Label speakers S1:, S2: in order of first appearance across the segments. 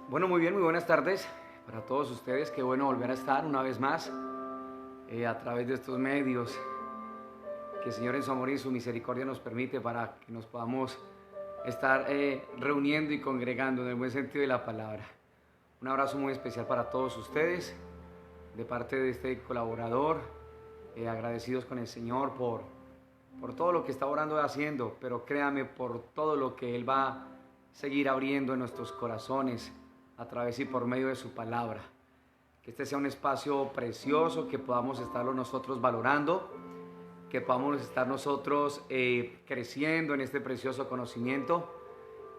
S1: Bueno, muy bien, muy buenas tardes para todos ustedes. Qué bueno volver a estar una vez más a través de estos medios que el Señor en su amor y en su misericordia nos permite para que nos podamos estar reuniendo y congregando en el buen sentido de la palabra. Un abrazo muy especial para todos ustedes de parte de este colaborador, agradecidos con el Señor por todo lo que está orando y haciendo, pero créame por todo lo que Él va a seguir abriendo en nuestros corazones a través y por medio de su palabra. Que este sea un espacio precioso, que podamos estarlo nosotros valorando, que podamos estar nosotros creciendo en este precioso conocimiento,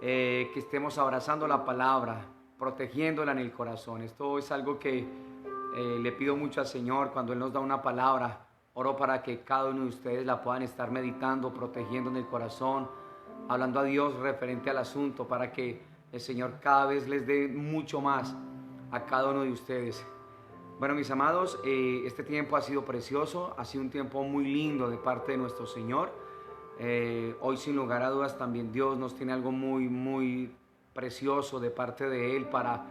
S1: que estemos abrazando la palabra, protegiéndola en el corazón. Esto es algo que le pido mucho al Señor cuando Él nos da una palabra. Oro para que cada uno de ustedes la puedan estar meditando, protegiendo en el corazón, hablando a Dios referente al asunto, para que el Señor cada vez les dé mucho más a cada uno de ustedes. Bueno, mis amados, este tiempo ha sido precioso, ha sido un tiempo muy lindo de parte de nuestro Señor. Hoy, sin lugar a dudas, también Dios nos tiene algo muy precioso de parte de Él para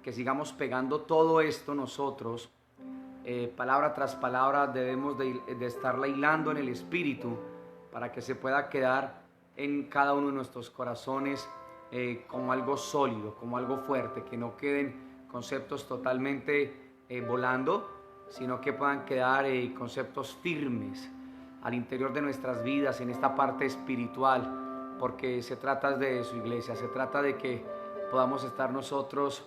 S1: que sigamos pegando todo esto nosotros. Palabra tras palabra debemos de estarla hilando en el Espíritu para que se pueda quedar en cada uno de nuestros corazones como algo sólido, como algo fuerte, que no queden conceptos totalmente volando, sino que puedan quedar conceptos firmes al interior de nuestras vidas en esta parte espiritual, porque se trata de su iglesia, se trata de que podamos estar nosotros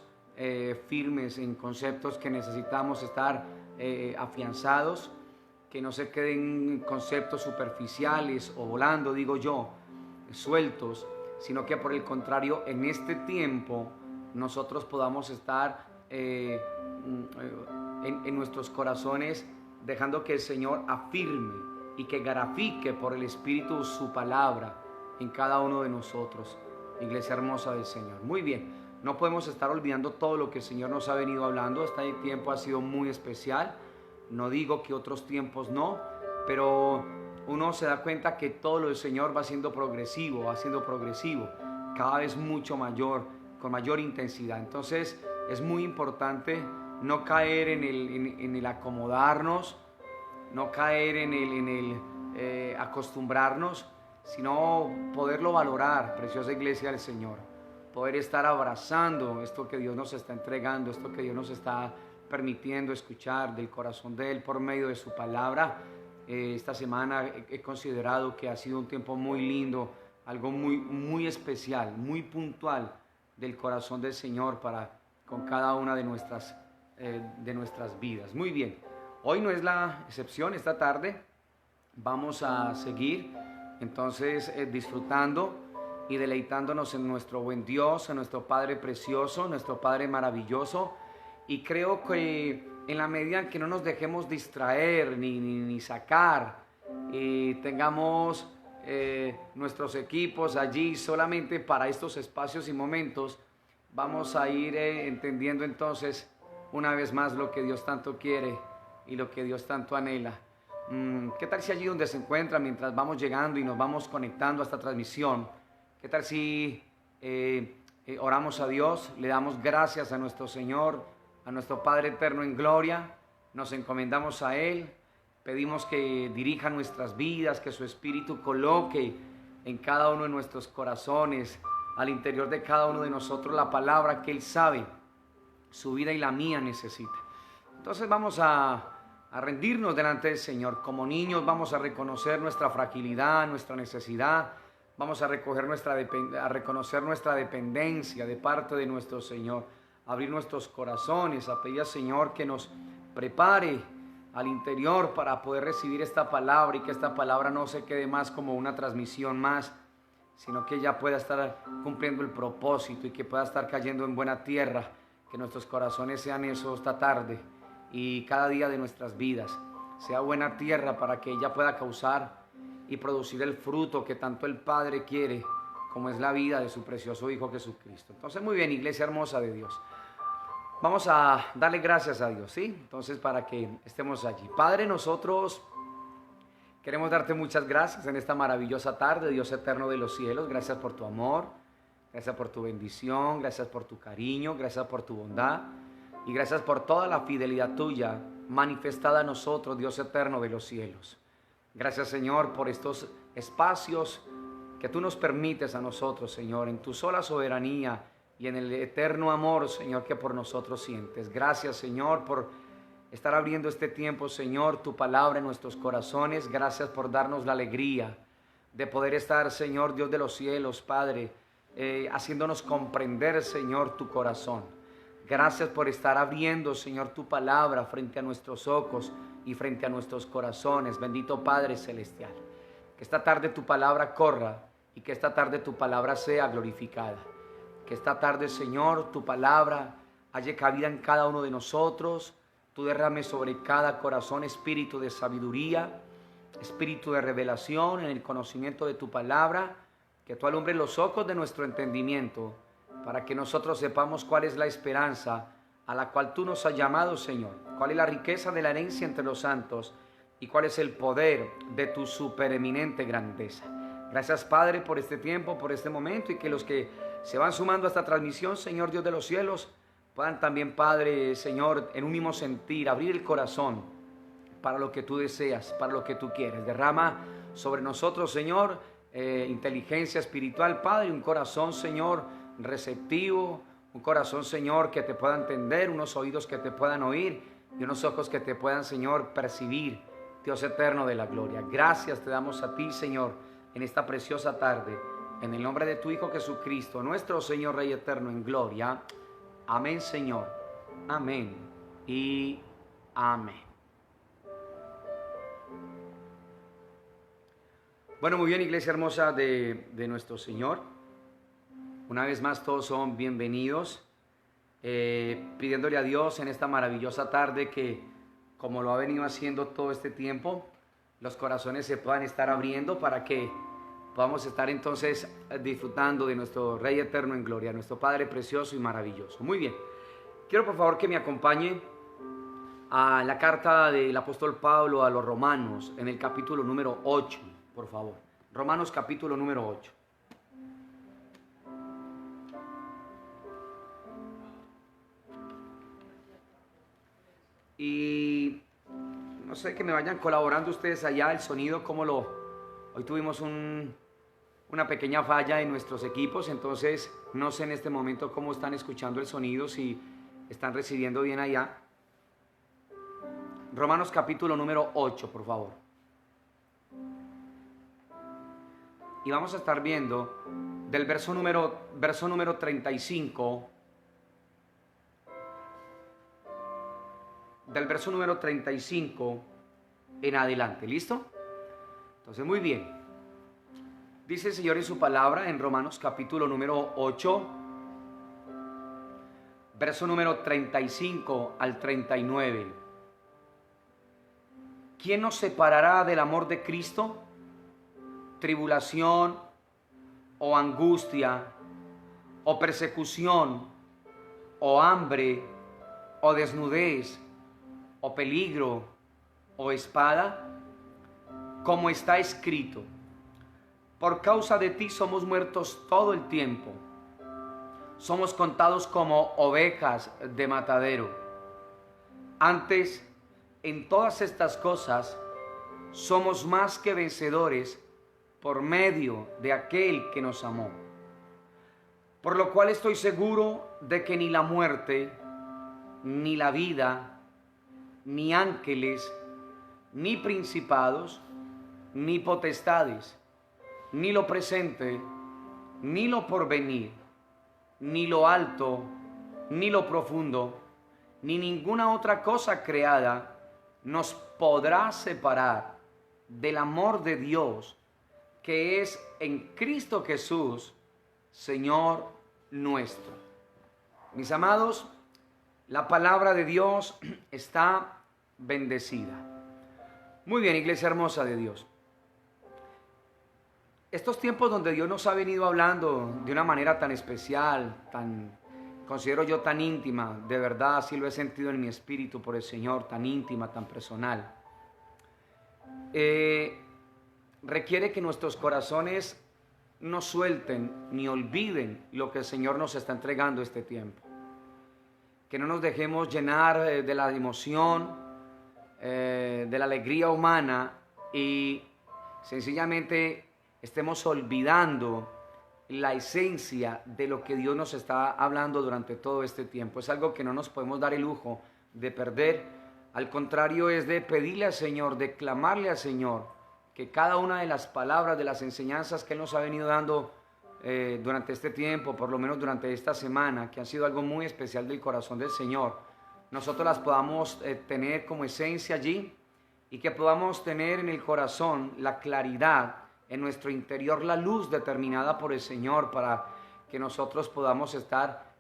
S1: firmes en conceptos que necesitamos estar afianzados, que no se queden conceptos superficiales o volando, digo yo, sueltos, sino que por el contrario en este tiempo nosotros podamos estar en nuestros corazones dejando que el Señor afirme y que grafique por el Espíritu su palabra en cada uno de nosotros, iglesia hermosa del Señor. Muy bien, no podemos estar olvidando todo lo que el Señor nos ha venido hablando. Este tiempo ha sido muy especial, no digo que otros tiempos no, pero uno se da cuenta que todo lo del Señor va siendo progresivo, cada vez mucho mayor, con mayor intensidad. Entonces es muy importante no caer en el acomodarnos, no caer en el acostumbrarnos, sino poderlo valorar, preciosa iglesia del Señor, poder estar abrazando esto que Dios nos está entregando, esto que Dios nos está permitiendo escuchar del corazón de Él por medio de su palabra. Esta semana he considerado que ha sido un tiempo muy lindo, algo muy especial, muy puntual del corazón del Señor para con cada una de nuestras vidas. Muy bien, hoy no es la excepción. Esta tarde vamos a seguir entonces disfrutando y deleitándonos en nuestro buen Dios, en nuestro Padre precioso, nuestro Padre maravilloso. Y creo que en la medida en que no nos dejemos distraer ni sacar, tengamos nuestros equipos allí solamente para estos espacios y momentos, vamos a ir entendiendo entonces una vez más lo que Dios tanto quiere y lo que Dios tanto anhela. ¿Qué tal si allí donde se encuentra, mientras vamos llegando y nos vamos conectando a esta transmisión, qué tal si oramos a Dios, le damos gracias a nuestro Señor, a nuestro Padre eterno en gloria, nos encomendamos a Él, pedimos que dirija nuestras vidas, que su Espíritu coloque en cada uno de nuestros corazones, al interior de cada uno de nosotros, la palabra que Él sabe, su vida y la mía necesita. Entonces vamos a rendirnos delante del Señor. Como niños vamos a reconocer nuestra fragilidad, nuestra necesidad, vamos a reconocer nuestra dependencia de parte de nuestro Señor, abrir nuestros corazones, a pedir al Señor que nos prepare al interior para poder recibir esta palabra y que esta palabra no se quede más como una transmisión más, sino que ella pueda estar cumpliendo el propósito y que pueda estar cayendo en buena tierra, que nuestros corazones sean eso esta tarde y cada día de nuestras vidas sea buena tierra para que ella pueda causar y producir el fruto que tanto el Padre quiere, como es la vida de su precioso Hijo Jesucristo. Entonces, muy bien, iglesia hermosa de Dios, vamos a darle gracias a Dios, ¿sí? Entonces, para que estemos allí. Padre, nosotros queremos darte muchas gracias en esta maravillosa tarde, Dios eterno de los cielos. Gracias por tu amor, Gracias por tu bendición, gracias por tu cariño, gracias por tu bondad y gracias por toda la fidelidad tuya manifestada a nosotros, Dios eterno de los cielos. Gracias, Señor, por estos espacios que tú nos permites a nosotros, Señor, en tu sola soberanía y en el eterno amor, Señor, que por nosotros sientes. Gracias, Señor, por estar abriendo este tiempo, Señor, tu palabra en nuestros corazones. Gracias por darnos la alegría de poder estar, Señor, Dios de los cielos, Padre, haciéndonos comprender, Señor, tu corazón. Gracias por estar abriendo, Señor, tu palabra frente a nuestros ojos y frente a nuestros corazones. Bendito Padre Celestial. Que esta tarde tu palabra corra y que esta tarde tu palabra sea glorificada. Que esta tarde, Señor, tu palabra halle cabida en cada uno de nosotros. Tú derrames sobre cada corazón espíritu de sabiduría, espíritu de revelación en el conocimiento de tu palabra. Que tú alumbres los ojos de nuestro entendimiento para que nosotros sepamos cuál es la esperanza a la cual tú nos has llamado, Señor. Cuál es la riqueza de la herencia entre los santos y cuál es el poder de tu supereminente grandeza. Gracias, Padre, por este tiempo, por este momento, y que los que se van sumando a esta transmisión, Señor Dios de los cielos, puedan también, Padre, Señor, en un mismo sentir, abrir el corazón para lo que tú deseas, para lo que tú quieres. Derrama sobre nosotros, Señor, inteligencia espiritual, Padre, un corazón, Señor, receptivo, un corazón, Señor, que te pueda entender, unos oídos que te puedan oír y unos ojos que te puedan, Señor, percibir. Dios eterno de la gloria, gracias te damos a ti, Señor, en esta preciosa tarde, en el nombre de tu Hijo Jesucristo, nuestro Señor Rey eterno en gloria. Amén, Señor. Amén y amén. Bueno, muy bien, iglesia hermosa de nuestro Señor. Una vez más todos son bienvenidos, pidiéndole a Dios en esta maravillosa tarde que, como lo ha venido haciendo todo este tiempo, los corazones se puedan estar abriendo para que podamos estar entonces disfrutando de nuestro Rey eterno en gloria, nuestro Padre precioso y maravilloso. Muy bien, quiero por favor que me acompañe a la carta del apóstol Pablo a los Romanos en el capítulo número 8. Por favor, Romanos capítulo número 8. Y no sé, que me vayan colaborando ustedes allá el sonido, hoy tuvimos una pequeña falla en nuestros equipos, entonces no sé en este momento cómo están escuchando el sonido, si están recibiendo bien allá. Romanos capítulo número 8, por favor. Y vamos a estar viendo del verso número 35, del verso número 35 en adelante. ¿Listo? Entonces, muy bien. Dice el Señor en su palabra en Romanos capítulo número 8, verso número 35 al 39. ¿Quién nos separará del amor de Cristo? Tribulación o angustia o persecución o hambre o desnudez o peligro o espada, como está escrito: por causa de ti somos muertos todo el tiempo, somos contados como ovejas de matadero. Antes, en todas estas cosas somos más que vencedores por medio de aquel que nos amó. Por lo cual estoy seguro de que ni la muerte, ni la vida, ni ángeles, ni principados, ni potestades, ni lo presente, ni lo porvenir, ni lo alto, ni lo profundo, ni ninguna otra cosa creada nos podrá separar del amor de Dios que es en Cristo Jesús, Señor nuestro. Mis amados, la palabra de Dios está bendecida. Muy bien, iglesia hermosa de Dios. Estos tiempos donde Dios nos ha venido hablando de una manera tan especial, considero yo tan íntima, de verdad así lo he sentido en mi espíritu por el Señor, tan íntima, tan personal, requiere que nuestros corazones no suelten ni olviden lo que el Señor nos está entregando este tiempo. Que no nos dejemos llenar de la emoción, de la alegría humana y sencillamente estemos olvidando la esencia de lo que Dios nos está hablando durante todo este tiempo. Es algo que no nos podemos dar el lujo de perder. Al contrario, es de pedirle al Señor, de clamarle al Señor, que cada una de las palabras, de las enseñanzas que Él nos ha venido dando durante este tiempo, por lo menos durante esta semana, que han sido algo muy especial del corazón del Señor, nosotros las podamos tener como esencia allí y que podamos tener en el corazón la claridad, en nuestro interior la luz determinada por el Señor, para que nosotros podamos estar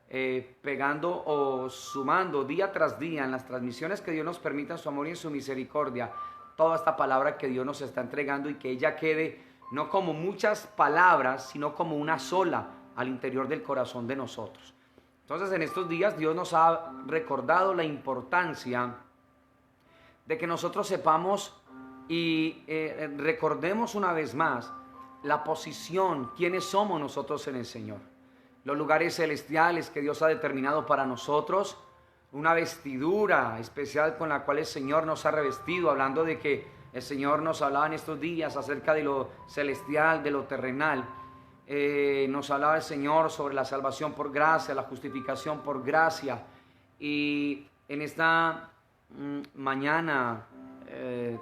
S1: pegando o sumando día tras día en las transmisiones que Dios nos permita en su amor y en su misericordia, toda esta palabra que Dios nos está entregando, y que ella quede no como muchas palabras, sino como una sola al interior del corazón de nosotros. Entonces, en estos días Dios nos ha recordado la importancia de que nosotros sepamos y recordemos una vez más la posición, quiénes somos nosotros en el Señor, los lugares celestiales que Dios ha determinado para nosotros, una vestidura especial con la cual el Señor nos ha revestido, hablando de que el Señor nos hablaba en estos días acerca de lo celestial, de lo terrenal. Nos hablaba el Señor sobre la salvación por gracia, la justificación por gracia. Y en esta mañana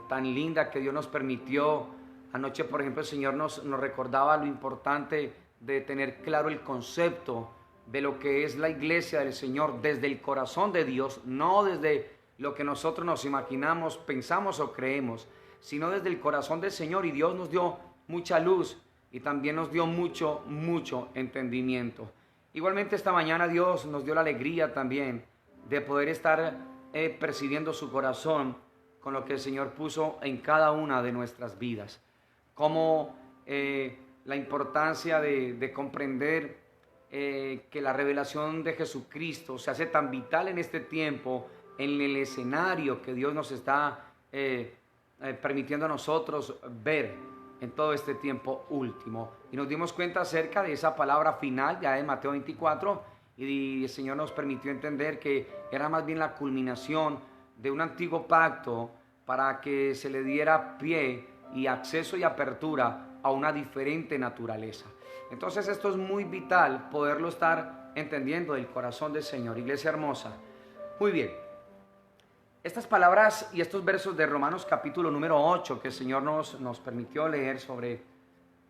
S1: tan linda que Dios nos permitió, anoche por ejemplo el Señor nos recordaba lo importante de tener claro el concepto de lo que es la iglesia del Señor desde el corazón de Dios, no desde lo que nosotros nos imaginamos, pensamos o creemos, sino desde el corazón del Señor. Y Dios nos dio mucha luz y también nos dio mucho entendimiento. Igualmente esta mañana Dios nos dio la alegría también de poder estar percibiendo su corazón con lo que el Señor puso en cada una de nuestras vidas. Como la importancia de comprender que la revelación de Jesucristo se hace tan vital en este tiempo, en el escenario que Dios nos está permitiendo a nosotros ver en todo este tiempo último. Y nos dimos cuenta acerca de esa palabra final ya de Mateo 24, y el Señor nos permitió entender que era más bien la culminación de un antiguo pacto para que se le diera pie y acceso y apertura a una diferente naturaleza. Entonces esto es muy vital poderlo estar entendiendo del corazón del Señor, iglesia hermosa. Muy bien. Estas palabras y estos versos de Romanos capítulo número 8 que el Señor nos permitió leer sobre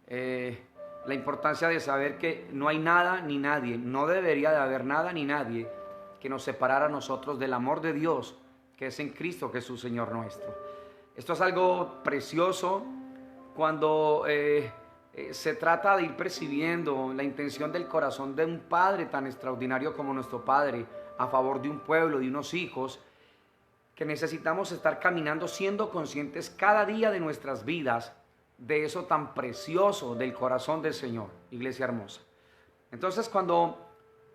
S1: la importancia de saber que no hay nada ni nadie, no debería de haber nada ni nadie que nos separara a nosotros del amor de Dios que es en Cristo Jesús, Señor nuestro. Esto es algo precioso cuando se trata de ir percibiendo la intención del corazón de un Padre tan extraordinario como nuestro Padre a favor de un pueblo, de unos hijos, que necesitamos estar caminando siendo conscientes cada día de nuestras vidas de eso tan precioso del corazón del Señor, iglesia hermosa. Entonces, cuando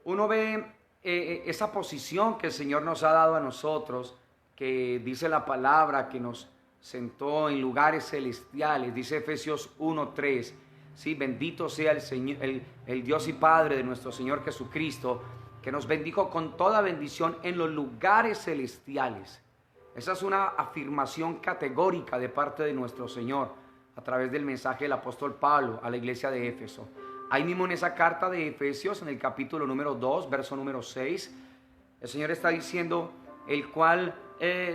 S1: uno ve esa posición que el Señor nos ha dado a nosotros, que dice la palabra que nos sentó en lugares celestiales, dice Efesios 1:3, ¿sí? Bendito sea el Señor, el Dios y Padre de nuestro Señor Jesucristo, que nos bendijo con toda bendición en los lugares celestiales. Esa es una afirmación categórica de parte de nuestro Señor a través del mensaje del apóstol Pablo a la iglesia de Éfeso. Ahí mismo en esa carta de Efesios, en el capítulo número 2, verso número 6, el Señor está diciendo, el cual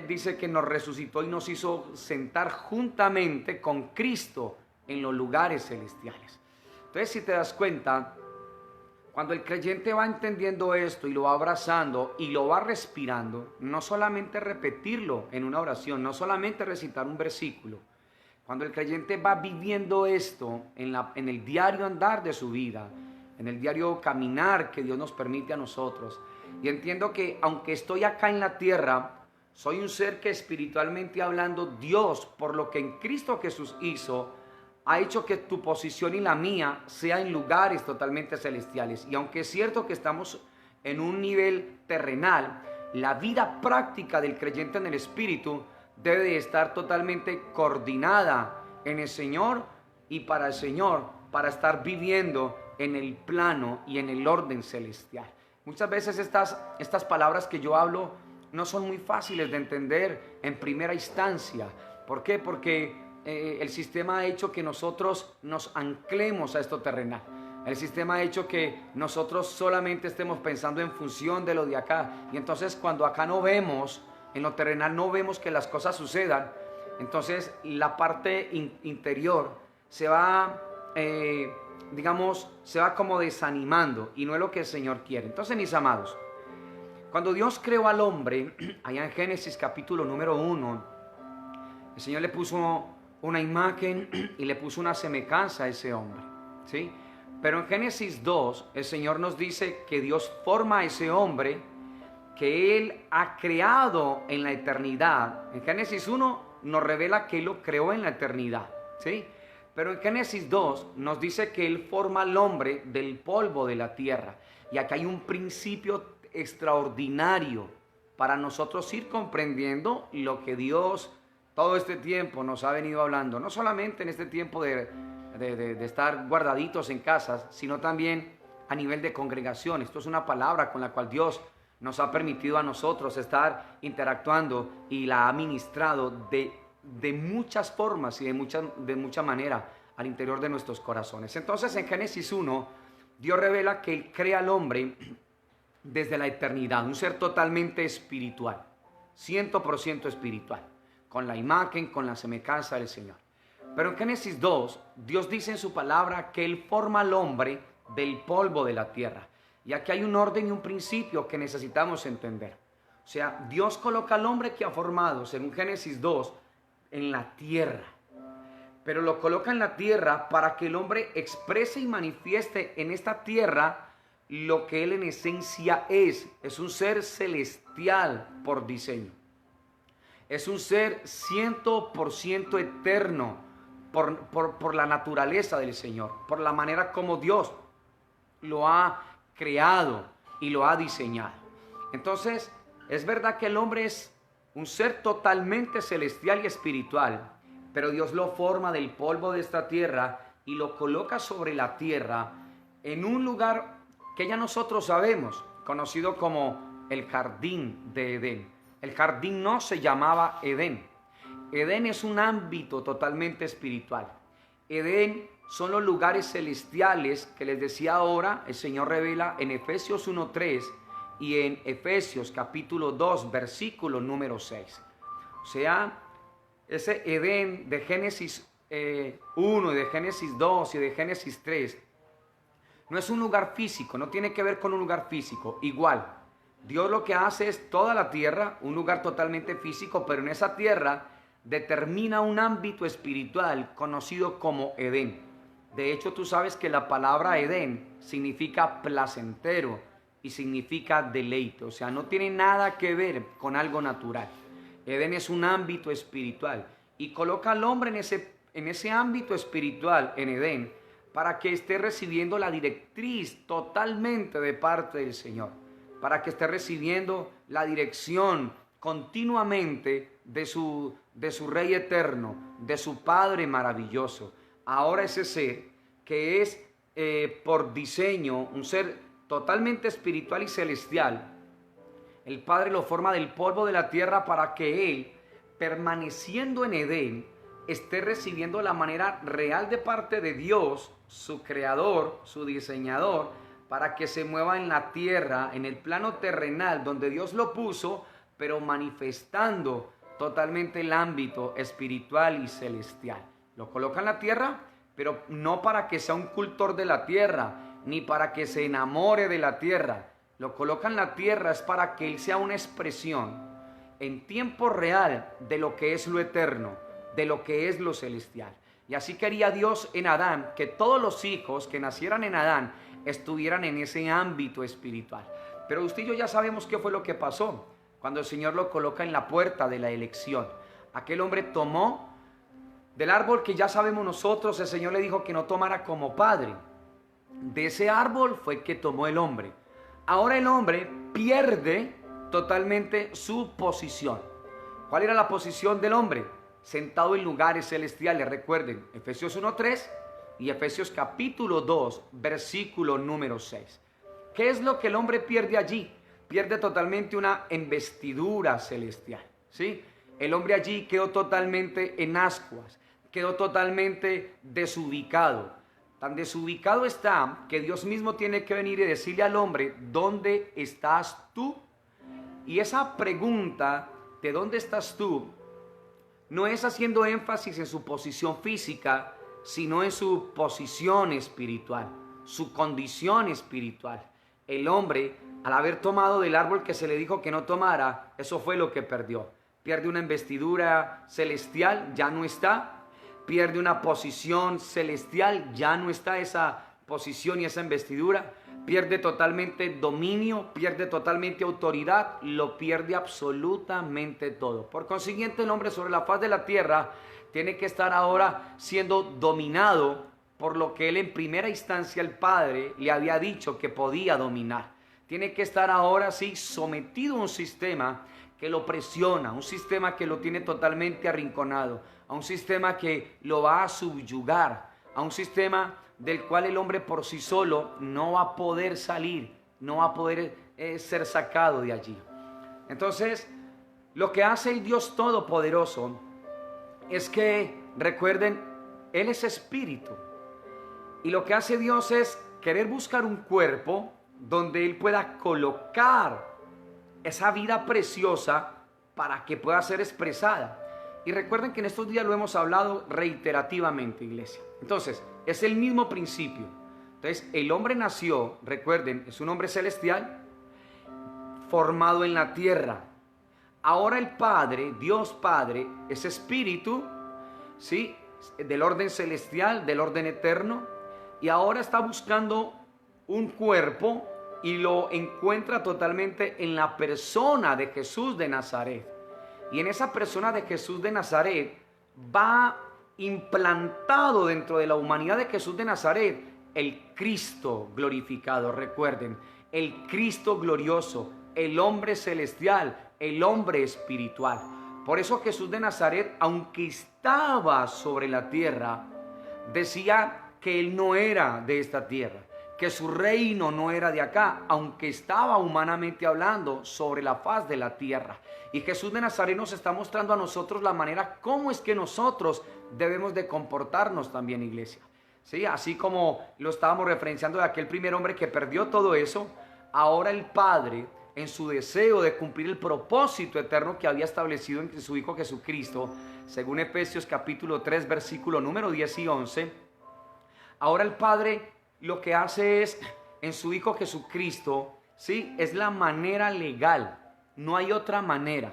S1: dice que nos resucitó y nos hizo sentar juntamente con Cristo en los lugares celestiales. Entonces, si te das cuenta, cuando el creyente va entendiendo esto y lo va abrazando y lo va respirando, no solamente repetirlo en una oración, no solamente recitar un versículo, cuando el creyente va viviendo esto en el diario andar de su vida, en el diario caminar que Dios nos permite a nosotros, y entiendo que aunque estoy acá en la tierra, soy un ser que espiritualmente hablando, Dios, por lo que en Cristo Jesús hizo, ha hecho que tu posición y la mía sea en lugares totalmente celestiales. Y aunque es cierto que estamos en un nivel terrenal, la vida práctica del creyente en el Espíritu debe de estar totalmente coordinada en el Señor y para el Señor, para estar viviendo en el plano y en el orden celestial. Muchas veces estas palabras que yo hablo no son muy fáciles de entender en primera instancia. ¿Por qué? Porque el sistema ha hecho que nosotros nos anclemos a esto terrenal. El sistema ha hecho que nosotros solamente estemos pensando en función de lo de acá. Y entonces cuando acá no vemos, en lo terrenal no vemos que las cosas sucedan, entonces la parte interior se va, se va como desanimando, y no es lo que el Señor quiere. Entonces, mis amados, cuando Dios creó al hombre, allá en Génesis capítulo número 1, el Señor le puso una imagen y le puso una semejanza a ese hombre, ¿sí? Pero en Génesis 2, el Señor nos dice que Dios forma a ese hombre que Él ha creado en la eternidad. En Génesis 1 nos revela que Él lo creó en la eternidad, ¿sí? Pero en Génesis 2 nos dice que Él forma al hombre del polvo de la tierra. Y aquí hay un principio extraordinario para nosotros ir comprendiendo lo que Dios todo este tiempo nos ha venido hablando. No solamente en este tiempo de estar guardaditos en casas, sino también a nivel de congregación. Esto es una palabra con la cual Dios nos ha permitido a nosotros estar interactuando y la ha ministrado de muchas formas y de mucha manera al interior de nuestros corazones. Entonces, en Génesis 1, Dios revela que Él crea al hombre desde la eternidad, un ser totalmente espiritual, 100% espiritual, con la imagen, con la semejanza del Señor. Pero en Génesis 2, Dios dice en su palabra que Él forma al hombre del polvo de la tierra. Y aquí hay un orden y un principio que necesitamos entender. O sea, Dios coloca al hombre que ha formado, según Génesis 2, en la tierra. Pero lo coloca en la tierra para que el hombre exprese y manifieste en esta tierra lo que él en esencia es. Es un ser celestial por diseño. Es un ser 100% eterno por la naturaleza del Señor, por la manera como Dios lo ha creado y lo ha diseñado. Entonces, es verdad que el hombre es un ser totalmente celestial y espiritual, pero Dios lo forma del polvo de esta tierra y lo coloca sobre la tierra en un lugar que ya nosotros sabemos, conocido como el jardín de Edén. El jardín no se llamaba Edén. Edén es un ámbito totalmente espiritual. Edén son los lugares celestiales que les decía ahora, el Señor revela en Efesios 1:3 y en Efesios capítulo 2, versículo número 6. O sea, ese Edén de Génesis 1 y de Génesis 2 y de Génesis 3 no es un lugar físico, no tiene que ver con un lugar físico. Igual, Dios lo que hace es toda la tierra, un lugar totalmente físico, pero en esa tierra determina un ámbito espiritual conocido como Edén. De hecho, tú sabes que la palabra Edén significa placentero y significa deleite. O sea, no tiene nada que ver con algo natural. Edén es un ámbito espiritual y coloca al hombre en ese ámbito espiritual, en Edén, para que esté recibiendo la directriz totalmente de parte del Señor, para que esté recibiendo la dirección continuamente de su Rey eterno, de su Padre maravilloso. Ahora ese ser que es por diseño un ser totalmente espiritual y celestial, el Padre lo forma del polvo de la tierra para que Él, permaneciendo en Edén, esté recibiendo la manera real de parte de Dios, su creador, su diseñador, para que se mueva en la tierra, en el plano terrenal donde Dios lo puso, pero manifestando totalmente el ámbito espiritual y celestial. Lo coloca en la tierra, pero no para que sea un cultor de la tierra, ni para que se enamore de la tierra. Lo coloca en la tierra es para que Él sea una expresión en tiempo real de lo que es lo eterno, de lo que es lo celestial. Y así quería Dios en Adán, que todos los hijos que nacieran en Adán estuvieran en ese ámbito espiritual. Pero usted y yo ya sabemos qué fue lo que pasó cuando el Señor lo coloca en la puerta de la elección. Aquel hombre tomó del árbol que ya sabemos nosotros, el Señor le dijo que no tomara como padre. De ese árbol fue que tomó el hombre. Ahora el hombre pierde totalmente su posición. ¿Cuál era la posición del hombre? Sentado en lugares celestiales. Recuerden, Efesios 1:3 y Efesios capítulo 2, versículo número 6. ¿Qué es lo que el hombre pierde allí? Pierde totalmente una investidura celestial, ¿sí? El hombre allí quedó totalmente en ascuas, quedó totalmente desubicado. Tan desubicado está que Dios mismo tiene que venir y decirle al hombre, ¿dónde estás tú? Y esa pregunta de ¿dónde estás tú? No es haciendo énfasis en su posición física, sino en su posición espiritual, su condición espiritual. El hombre, al haber tomado del árbol que se le dijo que no tomara, eso fue lo que perdió. Pierde una investidura celestial, ya no está. Pierde una posición celestial, ya no está esa posición y esa investidura. Pierde totalmente dominio, pierde totalmente autoridad, lo pierde absolutamente todo. Por consiguiente, el hombre sobre la faz de la tierra tiene que estar ahora siendo dominado por lo que él en primera instancia el Padre le había dicho que podía dominar. Tiene que estar ahora sí sometido a un sistema que lo presiona, un sistema que lo tiene totalmente arrinconado, a un sistema que lo va a subyugar, a un sistema del cual el hombre por sí solo no va a poder salir, no va a poder ser sacado de allí. Entonces, lo que hace el Dios Todopoderoso es que, recuerden, Él es espíritu. Y lo que hace Dios es querer buscar un cuerpo donde Él pueda colocar esa vida preciosa para que pueda ser expresada. Y recuerden que en estos días lo hemos hablado reiterativamente, iglesia. Entonces, es el mismo principio. Entonces, el hombre nació, recuerden, es un hombre celestial, formado en la tierra. Ahora el Padre, Dios Padre, es espíritu, ¿sí? Del orden celestial, del orden eterno. Y ahora está buscando un cuerpo y lo encuentra totalmente en la persona de Jesús de Nazaret. Y en esa persona de Jesús de Nazaret va implantado dentro de la humanidad de Jesús de Nazaret el Cristo glorificado. Recuerden, el Cristo glorioso, el hombre celestial, el hombre espiritual. Por eso Jesús de Nazaret, aunque estaba sobre la tierra, decía que él no era de esta tierra, que su reino no era de acá, aunque estaba humanamente hablando sobre la faz de la tierra. Y Jesús de Nazaret nos está mostrando a nosotros la manera cómo es que nosotros debemos de comportarnos también, iglesia. ¿Sí? Así como lo estábamos referenciando de aquel primer hombre que perdió todo eso, ahora el Padre, en su deseo de cumplir el propósito eterno que había establecido en su Hijo Jesucristo, según Efesios capítulo 3, versículo número 10 y 11, ahora el Padre lo que hace es, en su Hijo Jesucristo, ¿sí? Es la manera legal, no hay otra manera.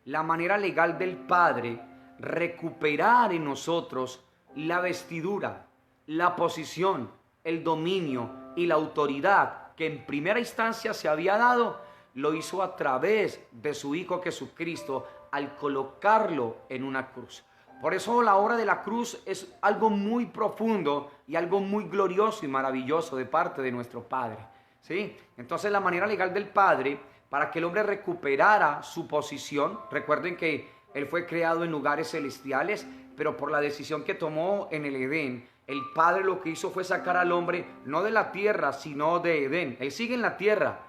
S1: La manera legal del Padre recuperar en nosotros la vestidura, la posición, el dominio y la autoridad que en primera instancia se había dado, lo hizo a través de su Hijo Jesucristo al colocarlo en una cruz. Por eso la obra de la cruz es algo muy profundo y algo muy glorioso y maravilloso de parte de nuestro Padre, ¿sí? Entonces la manera legal del Padre para que el hombre recuperara su posición, recuerden que él fue creado en lugares celestiales, pero por la decisión que tomó en el Edén, el Padre lo que hizo fue sacar al hombre no de la tierra, sino de Edén. Él sigue en la tierra,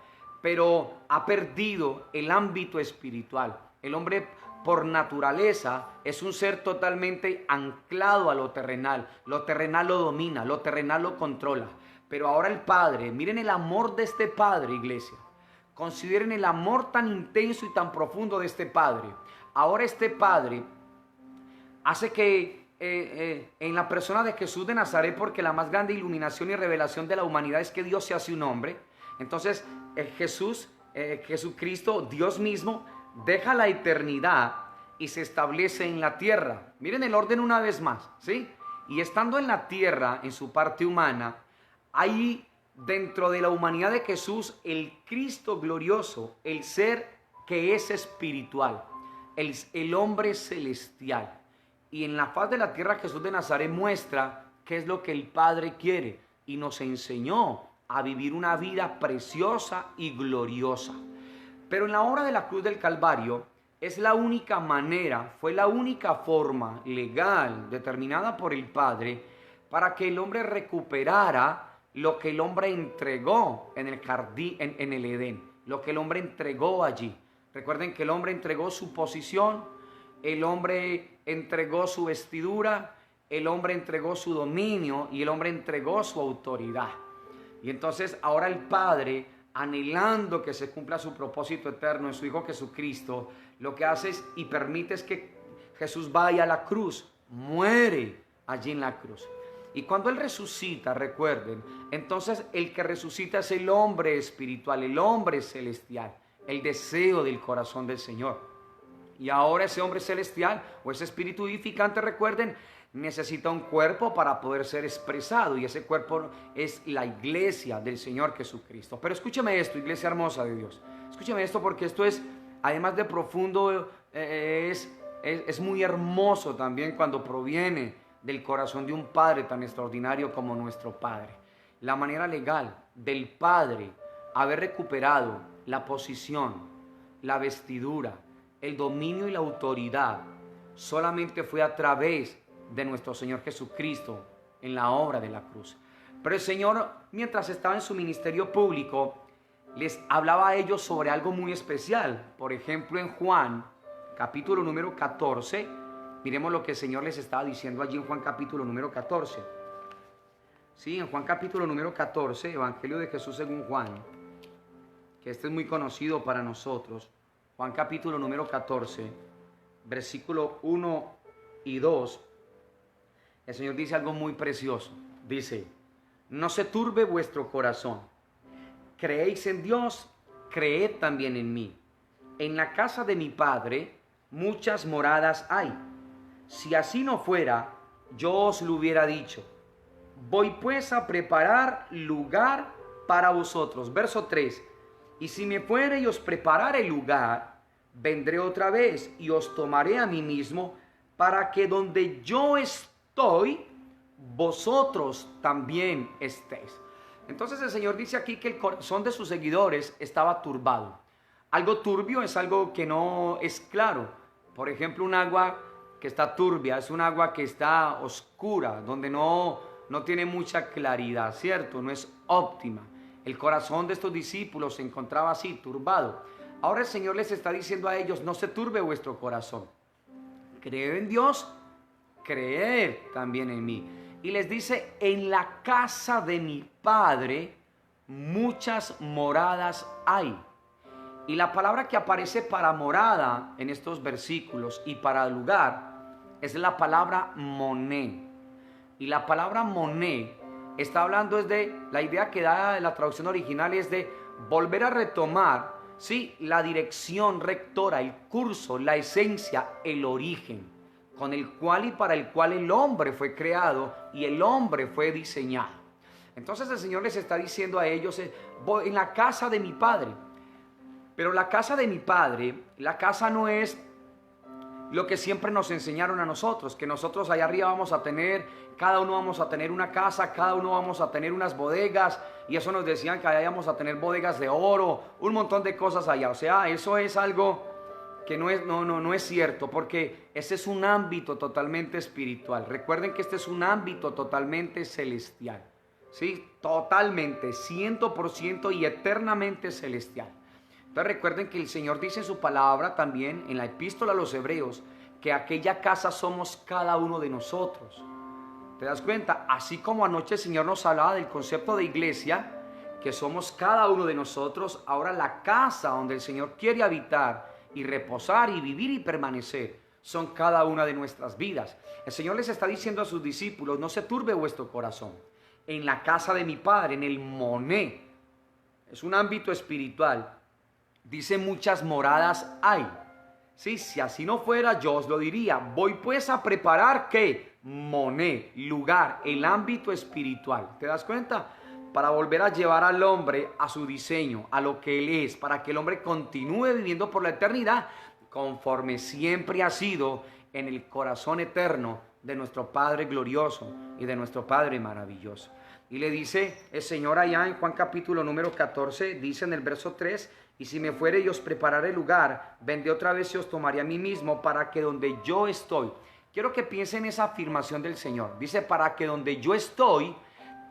S1: pero ha perdido el ámbito espiritual. El hombre por naturaleza es un ser totalmente anclado a lo terrenal lo domina, lo terrenal lo controla. Pero ahora el Padre, miren el amor de este Padre, iglesia. Consideren el amor tan intenso y tan profundo de este Padre. Ahora este Padre hace que en la persona de Jesús de Nazaret, porque la más grande iluminación y revelación de la humanidad es que Dios se hace un hombre. Entonces Jesucristo, Dios mismo, deja la eternidad y se establece en la tierra. Miren el orden una vez más, ¿sí? Y estando en la tierra, en su parte humana, hay dentro de la humanidad de Jesús el Cristo glorioso, el ser que es espiritual, el hombre celestial. Y en la faz de la tierra Jesús de Nazaret muestra qué es lo que el Padre quiere y nos enseñó a vivir una vida preciosa y gloriosa. Pero en la obra de la cruz del Calvario es la única manera, fue la única forma legal determinada por el Padre para que el hombre recuperara lo que el hombre entregó en el jardín, en el Edén, lo que el hombre entregó allí. Recuerden que el hombre entregó su posición, el hombre entregó su vestidura, el hombre entregó su dominio y el hombre entregó su autoridad. Y entonces ahora el Padre, anhelando que se cumpla su propósito eterno en su Hijo Jesucristo, lo que hace es y permite es que Jesús vaya a la cruz, muere allí en la cruz. Y cuando Él resucita, recuerden, entonces el que resucita es el hombre espiritual, el hombre celestial, el deseo del corazón del Señor. Y ahora ese hombre celestial o ese espíritu vivificante, recuerden, necesita un cuerpo para poder ser expresado, y ese cuerpo es la iglesia del Señor Jesucristo. Pero escúcheme esto, iglesia hermosa de Dios, escúcheme esto, porque esto es, además de profundo, es muy hermoso también cuando proviene del corazón de un Padre tan extraordinario como nuestro Padre. La manera legal del Padre haber recuperado la posición, la vestidura, el dominio y la autoridad solamente fue a través de nuestro Señor Jesucristo en la obra de la cruz. Pero el Señor, mientras estaba en su ministerio público, les hablaba a ellos sobre algo muy especial. Por ejemplo, en Juan, capítulo número 14, miremos lo que el Señor les estaba diciendo allí en Juan capítulo número 14. Sí, en Juan capítulo número 14, Evangelio de Jesús según Juan, que este es muy conocido para nosotros. Juan capítulo número 14, versículo 1 y 2. El Señor dice algo muy precioso. Dice: no se turbe vuestro corazón. Creéis en Dios, creed también en mí. En la casa de mi Padre muchas moradas hay. Si así no fuera, yo os lo hubiera dicho. Voy pues a preparar lugar para vosotros. Verso 3. Y si me fuere y os preparare lugar, vendré otra vez y os tomaré a mí mismo, para que donde yo estoy, vosotros también estéis. Entonces el Señor dice aquí que el corazón de sus seguidores estaba turbado. Algo turbio es algo que no es claro. Por ejemplo, un agua que está turbia es un agua que está oscura, donde no tiene mucha claridad, ¿cierto? No es óptima. El corazón de estos discípulos se encontraba así, turbado. Ahora el Señor les está diciendo a ellos: no se turbe vuestro corazón. Creed en Dios, creed también en mí. Y les dice: en la casa de mi Padre muchas moradas hay. Y la palabra que aparece para morada en estos versículos y para lugar es la palabra moné. Y la palabra moné está hablando es de, la idea que da la traducción original es de volver a retomar, ¿sí?, la dirección rectora, el curso, la esencia, el origen, con el cual y para el cual el hombre fue creado y el hombre fue diseñado. Entonces el Señor les está diciendo a ellos: voy en la casa de mi Padre. Pero la casa de mi Padre, la casa no es lo que siempre nos enseñaron a nosotros, que nosotros allá arriba vamos a tener, cada uno vamos a tener una casa, cada uno vamos a tener unas bodegas, y eso nos decían que allá íbamos a tener bodegas de oro, un montón de cosas allá. O sea, eso es algo que no es cierto, porque ese es un ámbito totalmente espiritual. Recuerden que este es un ámbito totalmente celestial, ¿sí? Totalmente, 100% y eternamente celestial. Entonces recuerden que el Señor dice en su palabra también, en la epístola a los Hebreos, que aquella casa somos cada uno de nosotros. ¿Te das cuenta? Así como anoche el Señor nos hablaba del concepto de iglesia, que somos cada uno de nosotros, ahora la casa donde el Señor quiere habitar y reposar y vivir y permanecer, son cada una de nuestras vidas. El Señor les está diciendo a sus discípulos: no se turbe vuestro corazón. En la casa de mi Padre, en el moné, es un ámbito espiritual, dice: muchas moradas hay. Sí, si así no fuera, yo os lo diría. Voy pues a preparar, ¿qué? Moné, lugar, el ámbito espiritual. ¿Te das cuenta? Para volver a llevar al hombre a su diseño, a lo que él es, para que el hombre continúe viviendo por la eternidad conforme siempre ha sido en el corazón eterno de nuestro Padre glorioso y de nuestro Padre maravilloso. Y le dice el Señor allá en Juan capítulo número 14, dice en el verso 3: y si me fuere y os prepararé lugar, vendré otra vez y os tomaré a mí mismo, para que donde yo estoy. Quiero que piensen en esa afirmación del Señor. Dice, para que donde yo estoy,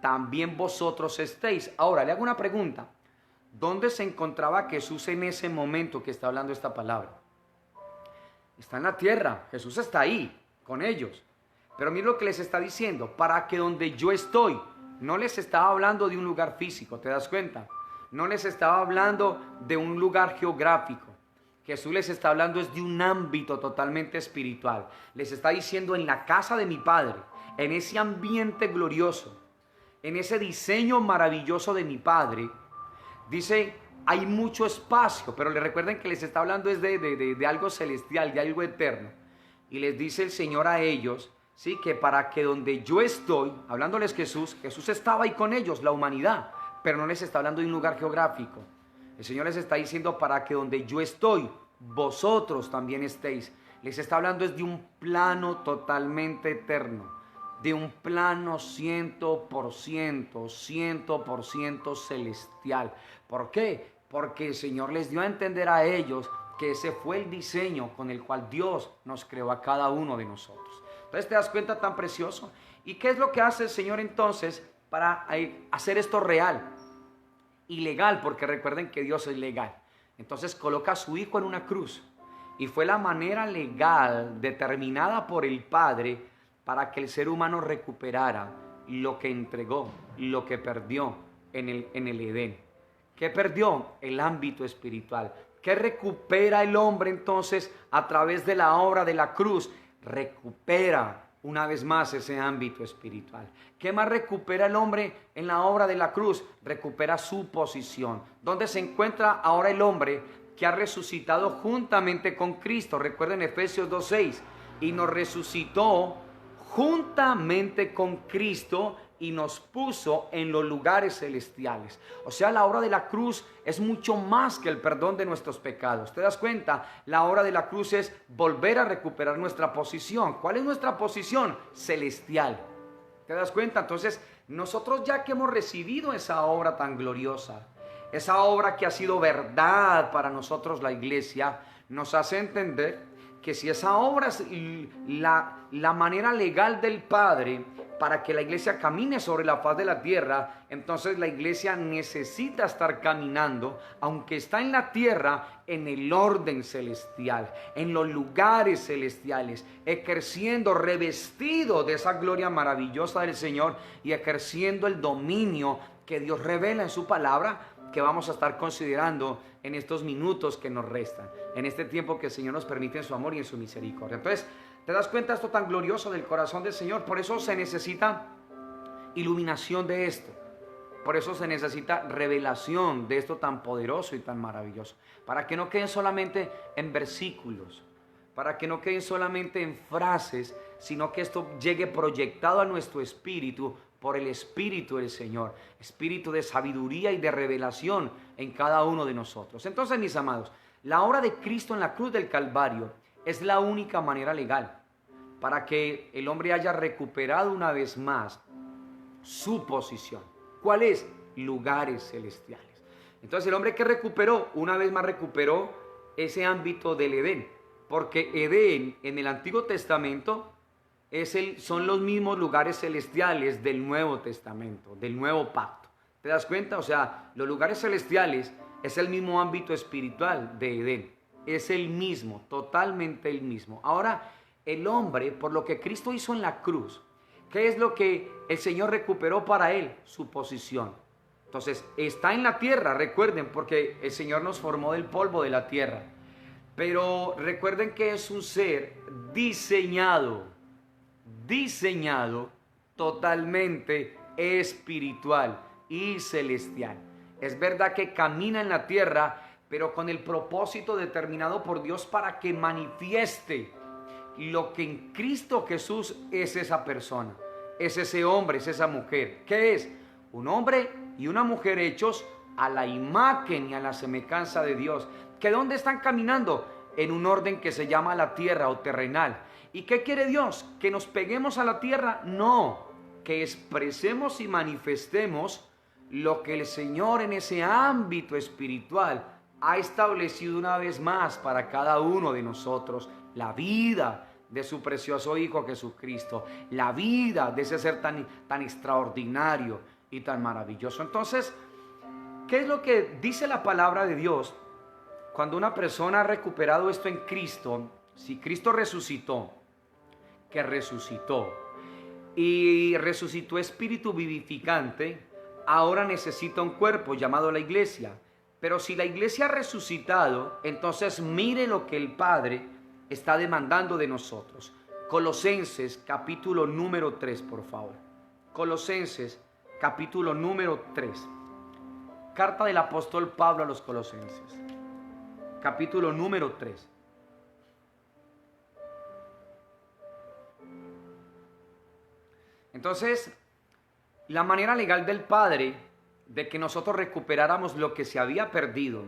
S1: también vosotros estéis. Ahora, le hago una pregunta. ¿Dónde se encontraba Jesús en ese momento que está hablando esta palabra? Está en la tierra. Jesús está ahí, con ellos. Pero miren lo que les está diciendo. Para que donde yo estoy. No les estaba hablando de un lugar físico, ¿te das cuenta? No les estaba hablando de un lugar geográfico. Jesús les está hablando es de un ámbito totalmente espiritual. Les está diciendo en la casa de mi Padre, en ese ambiente glorioso, en ese diseño maravilloso de mi Padre, dice, hay mucho espacio, pero les recuerden que les está hablando es de algo celestial, de algo eterno. Y les dice el Señor a ellos, sí, que para que donde yo estoy, hablándoles Jesús estaba ahí con ellos, la humanidad, pero no les está hablando de un lugar geográfico. El Señor les está diciendo para que donde yo estoy, vosotros también estéis. Les está hablando es de un plano totalmente eterno, de un plano 100% celestial. ¿Por qué? Porque el Señor les dio a entender a ellos que ese fue el diseño con el cual Dios nos creó a cada uno de nosotros. Entonces, ¿te das cuenta tan precioso? ¿Y qué es lo que hace el Señor entonces para hacer esto real y legal? Porque recuerden que Dios es legal. Entonces coloca a su Hijo en una cruz. Y fue la manera legal determinada por el Padre para que el ser humano recuperara lo que entregó, lo que perdió en el Edén. ¿Qué perdió? El ámbito espiritual. ¿Qué recupera el hombre entonces a través de la obra de la cruz? Recupera una vez más ese ámbito espiritual. ¿Qué más recupera el hombre en la obra de la cruz? Recupera su posición. ¿Dónde se encuentra ahora el hombre que ha resucitado juntamente con Cristo? Recuerden Efesios 2:6. Y nos resucitó juntamente con Cristo y nos puso en los lugares celestiales. O sea, la obra de la cruz es mucho más que el perdón de nuestros pecados. ¿Te das cuenta? La obra de la cruz es volver a recuperar nuestra posición. ¿Cuál es nuestra posición? Celestial. ¿Te das cuenta? Entonces, nosotros ya que hemos recibido esa obra tan gloriosa, esa obra que ha sido verdad para nosotros la iglesia, nos hace entender que si esa obra es la manera legal del Padre para que la iglesia camine sobre la faz de la tierra, entonces la iglesia necesita estar caminando, aunque está en la tierra, en el orden celestial, en los lugares celestiales, ejerciendo, revestido de esa gloria maravillosa del Señor y ejerciendo el dominio que Dios revela en su palabra, que vamos a estar considerando en estos minutos que nos restan, en este tiempo que el Señor nos permite en su amor y en su misericordia. Entonces, ¿te das cuenta esto tan glorioso del corazón del Señor? Por eso se necesita iluminación de esto. Por eso se necesita revelación de esto tan poderoso y tan maravilloso. Para que no queden solamente en versículos, para que no queden solamente en frases, sino que esto llegue proyectado a nuestro espíritu por el Espíritu del Señor, espíritu de sabiduría y de revelación en cada uno de nosotros. Entonces, mis amados, la obra de Cristo en la cruz del Calvario es la única manera legal para que el hombre haya recuperado una vez más su posición. ¿Cuál es? Lugares celestiales. Entonces, el hombre que recuperó, una vez más recuperó ese ámbito del Edén, porque Edén en el Antiguo Testamento son los mismos lugares celestiales del Nuevo Testamento, del Nuevo Pacto. ¿Te das cuenta? O sea, los lugares celestiales es el mismo ámbito espiritual de Edén. Es el mismo, totalmente el mismo. Ahora, el hombre, por lo que Cristo hizo en la cruz, ¿qué es lo que el Señor recuperó para él? Su posición. Entonces, está en la tierra, recuerden, porque el Señor nos formó del polvo de la tierra. Pero recuerden que es un ser diseñado totalmente espiritual y celestial. Es verdad que camina en la tierra, pero con el propósito determinado por Dios para que manifieste lo que en Cristo Jesús es esa persona, es ese hombre, es esa mujer. ¿Qué es? Un hombre y una mujer hechos a la imagen y a la semejanza de Dios. ¿Que dónde están caminando? En un orden que se llama la tierra o terrenal. ¿Y qué quiere Dios? ¿Que nos peguemos a la tierra? No, que expresemos y manifestemos lo que el Señor en ese ámbito espiritual ha establecido una vez más para cada uno de nosotros, la vida de su precioso Hijo Jesucristo, la vida de ese ser tan extraordinario y tan maravilloso. Entonces, ¿qué es lo que dice la palabra de Dios? Cuando una persona ha recuperado esto en Cristo, si Cristo resucitó, que resucitó, y resucitó espíritu vivificante, ahora necesita un cuerpo llamado la iglesia. Pero si la iglesia ha resucitado, entonces mire lo que el Padre está demandando de nosotros. Colosenses capítulo número 3, por favor. Colosenses capítulo número 3. Carta del apóstol Pablo a los Colosenses. Capítulo número 3. Entonces, la manera legal del Padre de que nosotros recuperáramos lo que se había perdido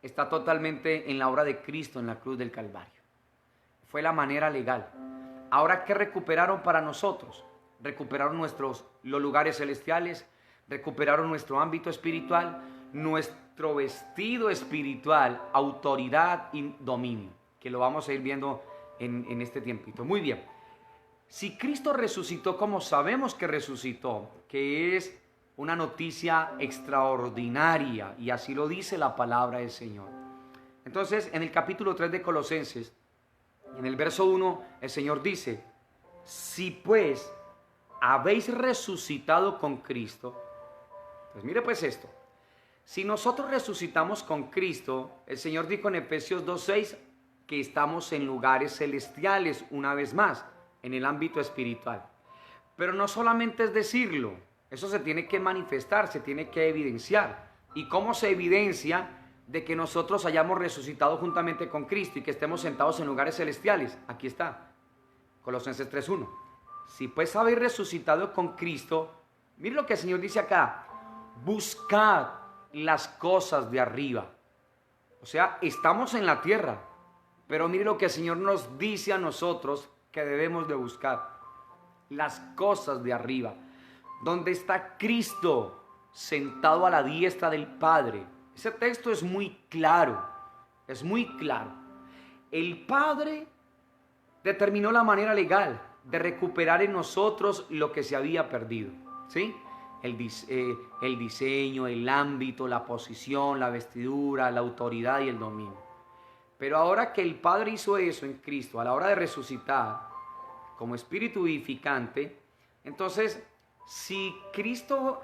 S1: está totalmente en la obra de Cristo en la cruz del Calvario. Fue la manera legal. Ahora, ¿qué recuperaron para nosotros? Recuperaron los lugares celestiales, recuperaron nuestro ámbito espiritual, nuestro vestido espiritual, autoridad y dominio, que lo vamos a ir viendo en este tiempito. Muy bien. Si Cristo resucitó como sabemos que resucitó, que es una noticia extraordinaria, y así lo dice la palabra del Señor. Entonces, en el capítulo 3 de Colosenses, en el verso 1, el Señor dice: si pues habéis resucitado con Cristo, pues mire pues esto, si nosotros resucitamos con Cristo, el Señor dijo en Efesios 2:6 que estamos en lugares celestiales una vez más, en el ámbito espiritual. Pero no solamente es decirlo, eso se tiene que manifestar, se tiene que evidenciar. ¿Y cómo se evidencia de que nosotros hayamos resucitado juntamente con Cristo y que estemos sentados en lugares celestiales? Aquí está, Colosenses 3:1. Si pues habéis resucitado con Cristo, mire lo que el Señor dice acá: buscad las cosas de arriba. O sea, estamos en la tierra, pero mire lo que el Señor nos dice a nosotros que debemos de buscar: las cosas de arriba, donde está Cristo sentado a la diestra del Padre. Ese texto es muy claro, es muy claro. El Padre determinó la manera legal de recuperar en nosotros lo que se había perdido, ¿sí? El diseño, el ámbito, la posición, la vestidura, la autoridad y el dominio. Pero ahora que el Padre hizo eso en Cristo a la hora de resucitar como espíritu vivificante, entonces si Cristo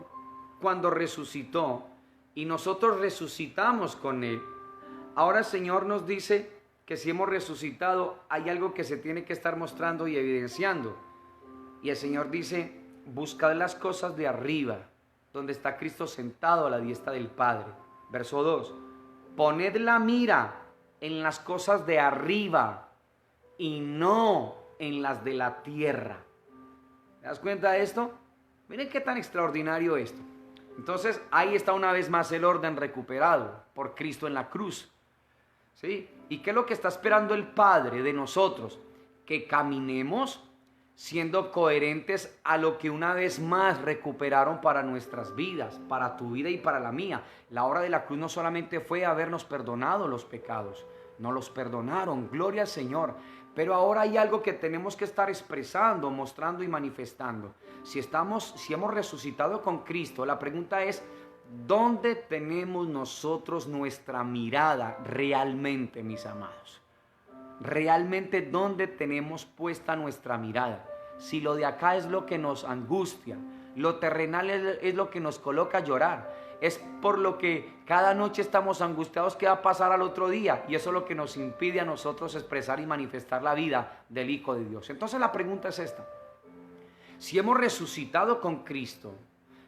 S1: cuando resucitó y nosotros resucitamos con Él, ahora el Señor nos dice que si hemos resucitado hay algo que se tiene que estar mostrando y evidenciando. Y el Señor dice: buscad las cosas de arriba, donde está Cristo sentado a la diestra del Padre. Verso 2. Poned la mira en las cosas de arriba y no en las de la tierra. ¿Te das cuenta de esto? Miren qué tan extraordinario esto. Entonces ahí está una vez más el orden recuperado por Cristo en la cruz, ¿sí? ¿Y qué es lo que está esperando el Padre de nosotros? Que caminemos siendo coherentes a lo que una vez más recuperaron para nuestras vidas, para tu vida y para la mía. La obra de la cruz no solamente fue habernos perdonado los pecados, no los perdonaron, gloria al Señor. Pero ahora hay algo que tenemos que estar expresando, mostrando y manifestando. Si hemos resucitado con Cristo, la pregunta es: ¿dónde tenemos nosotros nuestra mirada realmente, mis amados? Realmente, ¿dónde tenemos puesta nuestra mirada? Si lo de acá es lo que nos angustia, lo terrenal es lo que nos coloca a llorar, es por lo que cada noche estamos angustiados qué va a pasar al otro día, y eso es lo que nos impide a nosotros expresar y manifestar la vida del Hijo de Dios. Entonces la pregunta es esta: si hemos resucitado con Cristo,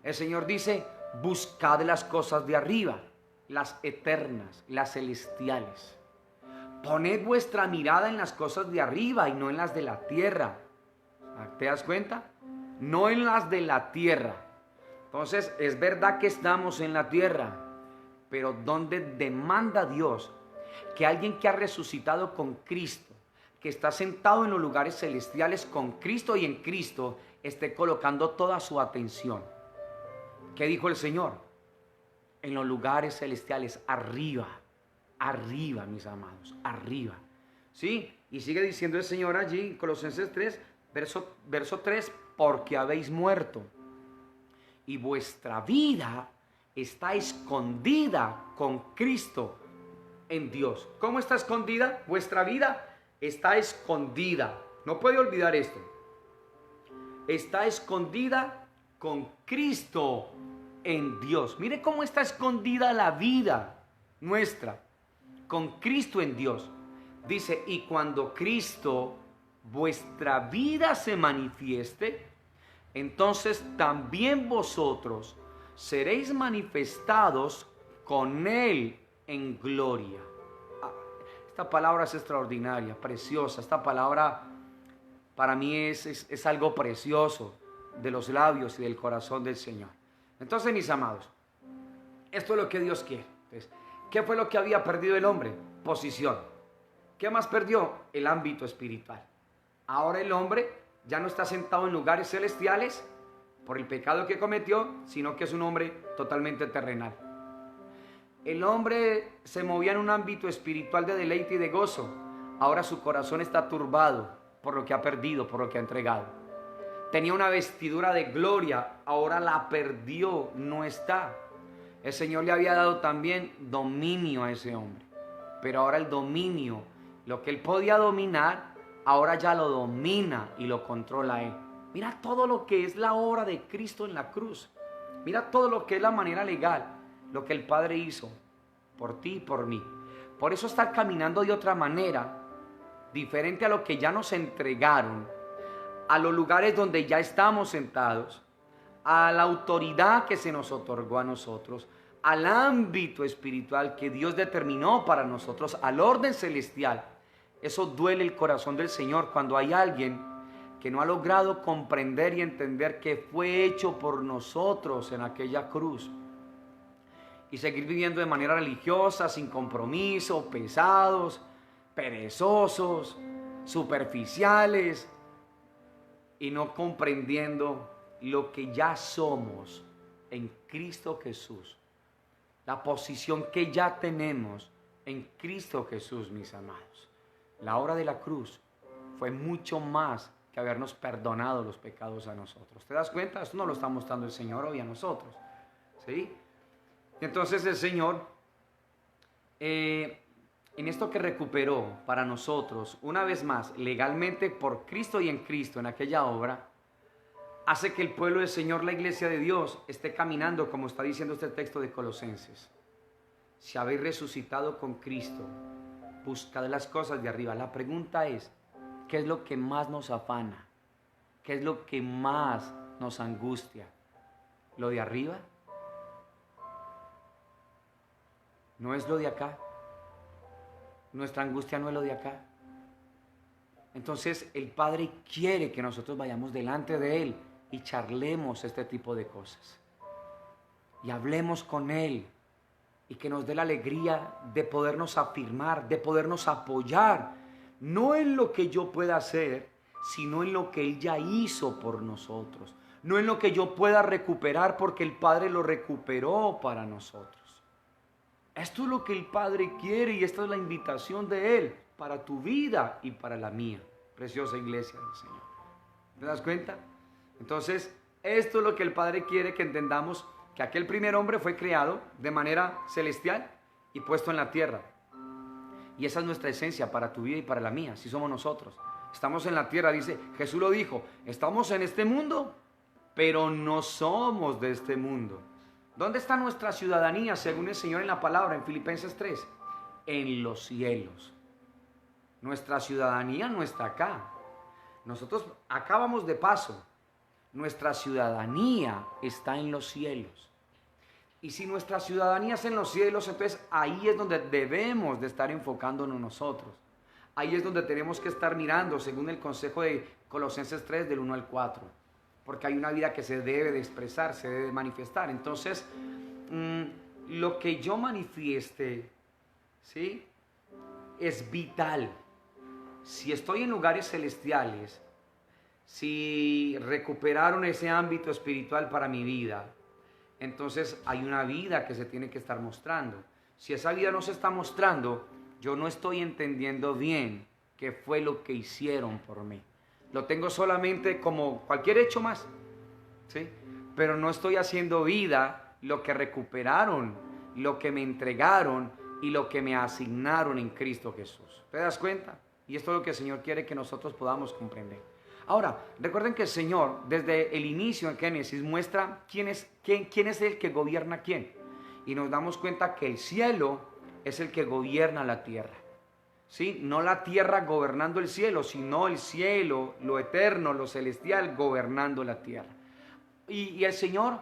S1: el Señor dice: buscad las cosas de arriba, las eternas, las celestiales. Poned vuestra mirada en las cosas de arriba y no en las de la tierra. ¿Te das cuenta? No en las de la tierra. Entonces es verdad que estamos en la tierra, pero donde demanda Dios que alguien que ha resucitado con Cristo, que está sentado en los lugares celestiales con Cristo y en Cristo, esté colocando toda su atención. ¿Qué dijo el Señor? En los lugares celestiales, arriba, arriba, mis amados, arriba. ¿Sí? Y sigue diciendo el Señor allí en Colosenses 3, verso 3, porque habéis muerto y vuestra vida está escondida con Cristo en Dios. ¿Cómo está escondida? Vuestra vida está escondida. No puede olvidar esto. Está escondida con Cristo en Dios. Mire cómo está escondida la vida nuestra con Cristo en Dios. Dice, y cuando Cristo, vuestra vida se manifieste, entonces también vosotros seréis manifestados con Él en gloria. Esta palabra es extraordinaria, preciosa. Esta palabra para mí es algo precioso de los labios y del corazón del Señor. Entonces, mis amados, esto es lo que Dios quiere. Entonces, ¿qué fue lo que había perdido el hombre? Posición. ¿Qué más perdió? El ámbito espiritual. Ahora el hombre ya no está sentado en lugares celestiales por el pecado que cometió, sino que es un hombre totalmente terrenal. El hombre se movía en un ámbito espiritual de deleite y de gozo. Ahora su corazón está turbado por lo que ha perdido, por lo que ha entregado. Tenía una vestidura de gloria, ahora la perdió, no está. El Señor le había dado también dominio a ese hombre, pero ahora el dominio, lo que él podía dominar, ahora ya lo domina y lo controla él. Mira todo lo que es la obra de Cristo en la cruz. Mira todo lo que es la manera legal, lo que el Padre hizo por ti y por mí. Por eso estar caminando de otra manera, diferente a lo que ya nos entregaron, a los lugares donde ya estamos sentados, a la autoridad que se nos otorgó a nosotros, al ámbito espiritual que Dios determinó para nosotros, al orden celestial. Eso duele el corazón del Señor cuando hay alguien que no ha logrado comprender y entender que fue hecho por nosotros en aquella cruz. Y seguir viviendo de manera religiosa, sin compromiso, pesados, perezosos, superficiales, y no comprendiendo lo que ya somos en Cristo Jesús. La posición que ya tenemos en Cristo Jesús, mis amados. La obra de la cruz fue mucho más que habernos perdonado los pecados a nosotros. ¿Te das cuenta? Esto no lo está mostrando el Señor hoy a nosotros. ¿Sí? Entonces el Señor, en esto que recuperó para nosotros, una vez más, legalmente por Cristo y en Cristo, en aquella obra, hace que el pueblo del Señor, la iglesia de Dios, esté caminando, como está diciendo este texto de Colosenses. Si habéis resucitado con Cristo, buscad las cosas de arriba. La pregunta es, ¿qué es lo que más nos afana? ¿Qué es lo que más nos angustia? ¿Lo de arriba? ¿No es lo de acá? Nuestra angustia no es lo de acá. Entonces el Padre quiere que nosotros vayamos delante de Él y charlemos este tipo de cosas. Y hablemos con Él. Y que nos dé la alegría de podernos afirmar, de podernos apoyar. No en lo que yo pueda hacer, sino en lo que Él ya hizo por nosotros. No en lo que yo pueda recuperar, porque el Padre lo recuperó para nosotros. Esto es lo que el Padre quiere y esta es la invitación de Él para tu vida y para la mía. Preciosa iglesia del Señor. ¿Te das cuenta? Entonces, esto es lo que el Padre quiere que entendamos, que aquel primer hombre fue creado de manera celestial y puesto en la tierra. Y esa es nuestra esencia para tu vida y para la mía, si somos nosotros. Estamos en la tierra, dice, Jesús lo dijo, estamos en este mundo, pero no somos de este mundo. ¿Dónde está nuestra ciudadanía, según el Señor en la palabra, en Filipenses 3? En los cielos. Nuestra ciudadanía no está acá. Nosotros acá vamos de paso. Nuestra ciudadanía está en los cielos. Y si nuestra ciudadanía es en los cielos, entonces ahí es donde debemos de estar enfocándonos nosotros. Ahí es donde tenemos que estar mirando, según el consejo de Colosenses 3, del 1 al 4. Porque hay una vida que se debe de expresar, se debe de manifestar. Entonces, lo que yo manifieste, ¿sí?, es vital. Si estoy en lugares celestiales, si recuperaron ese ámbito espiritual para mi vida, entonces hay una vida que se tiene que estar mostrando. Si esa vida no se está mostrando, yo no estoy entendiendo bien qué fue lo que hicieron por mí. Lo tengo solamente como cualquier hecho más, ¿sí? Pero no estoy haciendo vida lo que recuperaron, lo que me entregaron y lo que me asignaron en Cristo Jesús. ¿Te das cuenta? Y esto es lo que el Señor quiere que nosotros podamos comprender. Ahora, recuerden que el Señor, desde el inicio en Génesis, muestra quién es el que gobierna quién. Y nos damos cuenta que el cielo es el que gobierna la tierra. ¿Sí? No la tierra gobernando el cielo, sino el cielo, lo eterno, lo celestial, gobernando la tierra. Y el Señor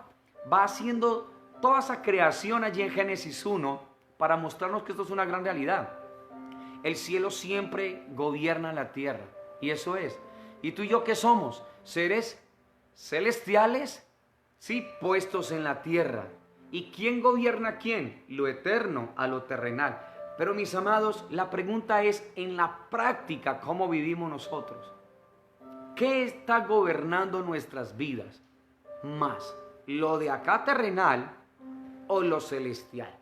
S1: va haciendo toda esa creación allí en Génesis 1 para mostrarnos que esto es una gran realidad. El cielo siempre gobierna la tierra, y eso es. ¿Y tú y yo qué somos? Seres celestiales, sí, puestos en la tierra. ¿Y quién gobierna a quién? Lo eterno a lo terrenal. Pero mis amados, la pregunta es, en la práctica, ¿cómo vivimos nosotros? ¿Qué está gobernando nuestras vidas más? ¿Lo de acá terrenal o lo celestial?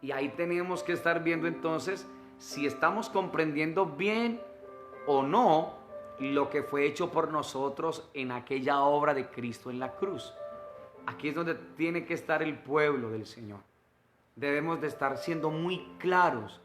S1: Y ahí tenemos que estar viendo entonces si estamos comprendiendo bien o no lo que fue hecho por nosotros en aquella obra de Cristo en la cruz. Aquí es donde tiene que estar el pueblo del Señor. Debemos de estar siendo muy claros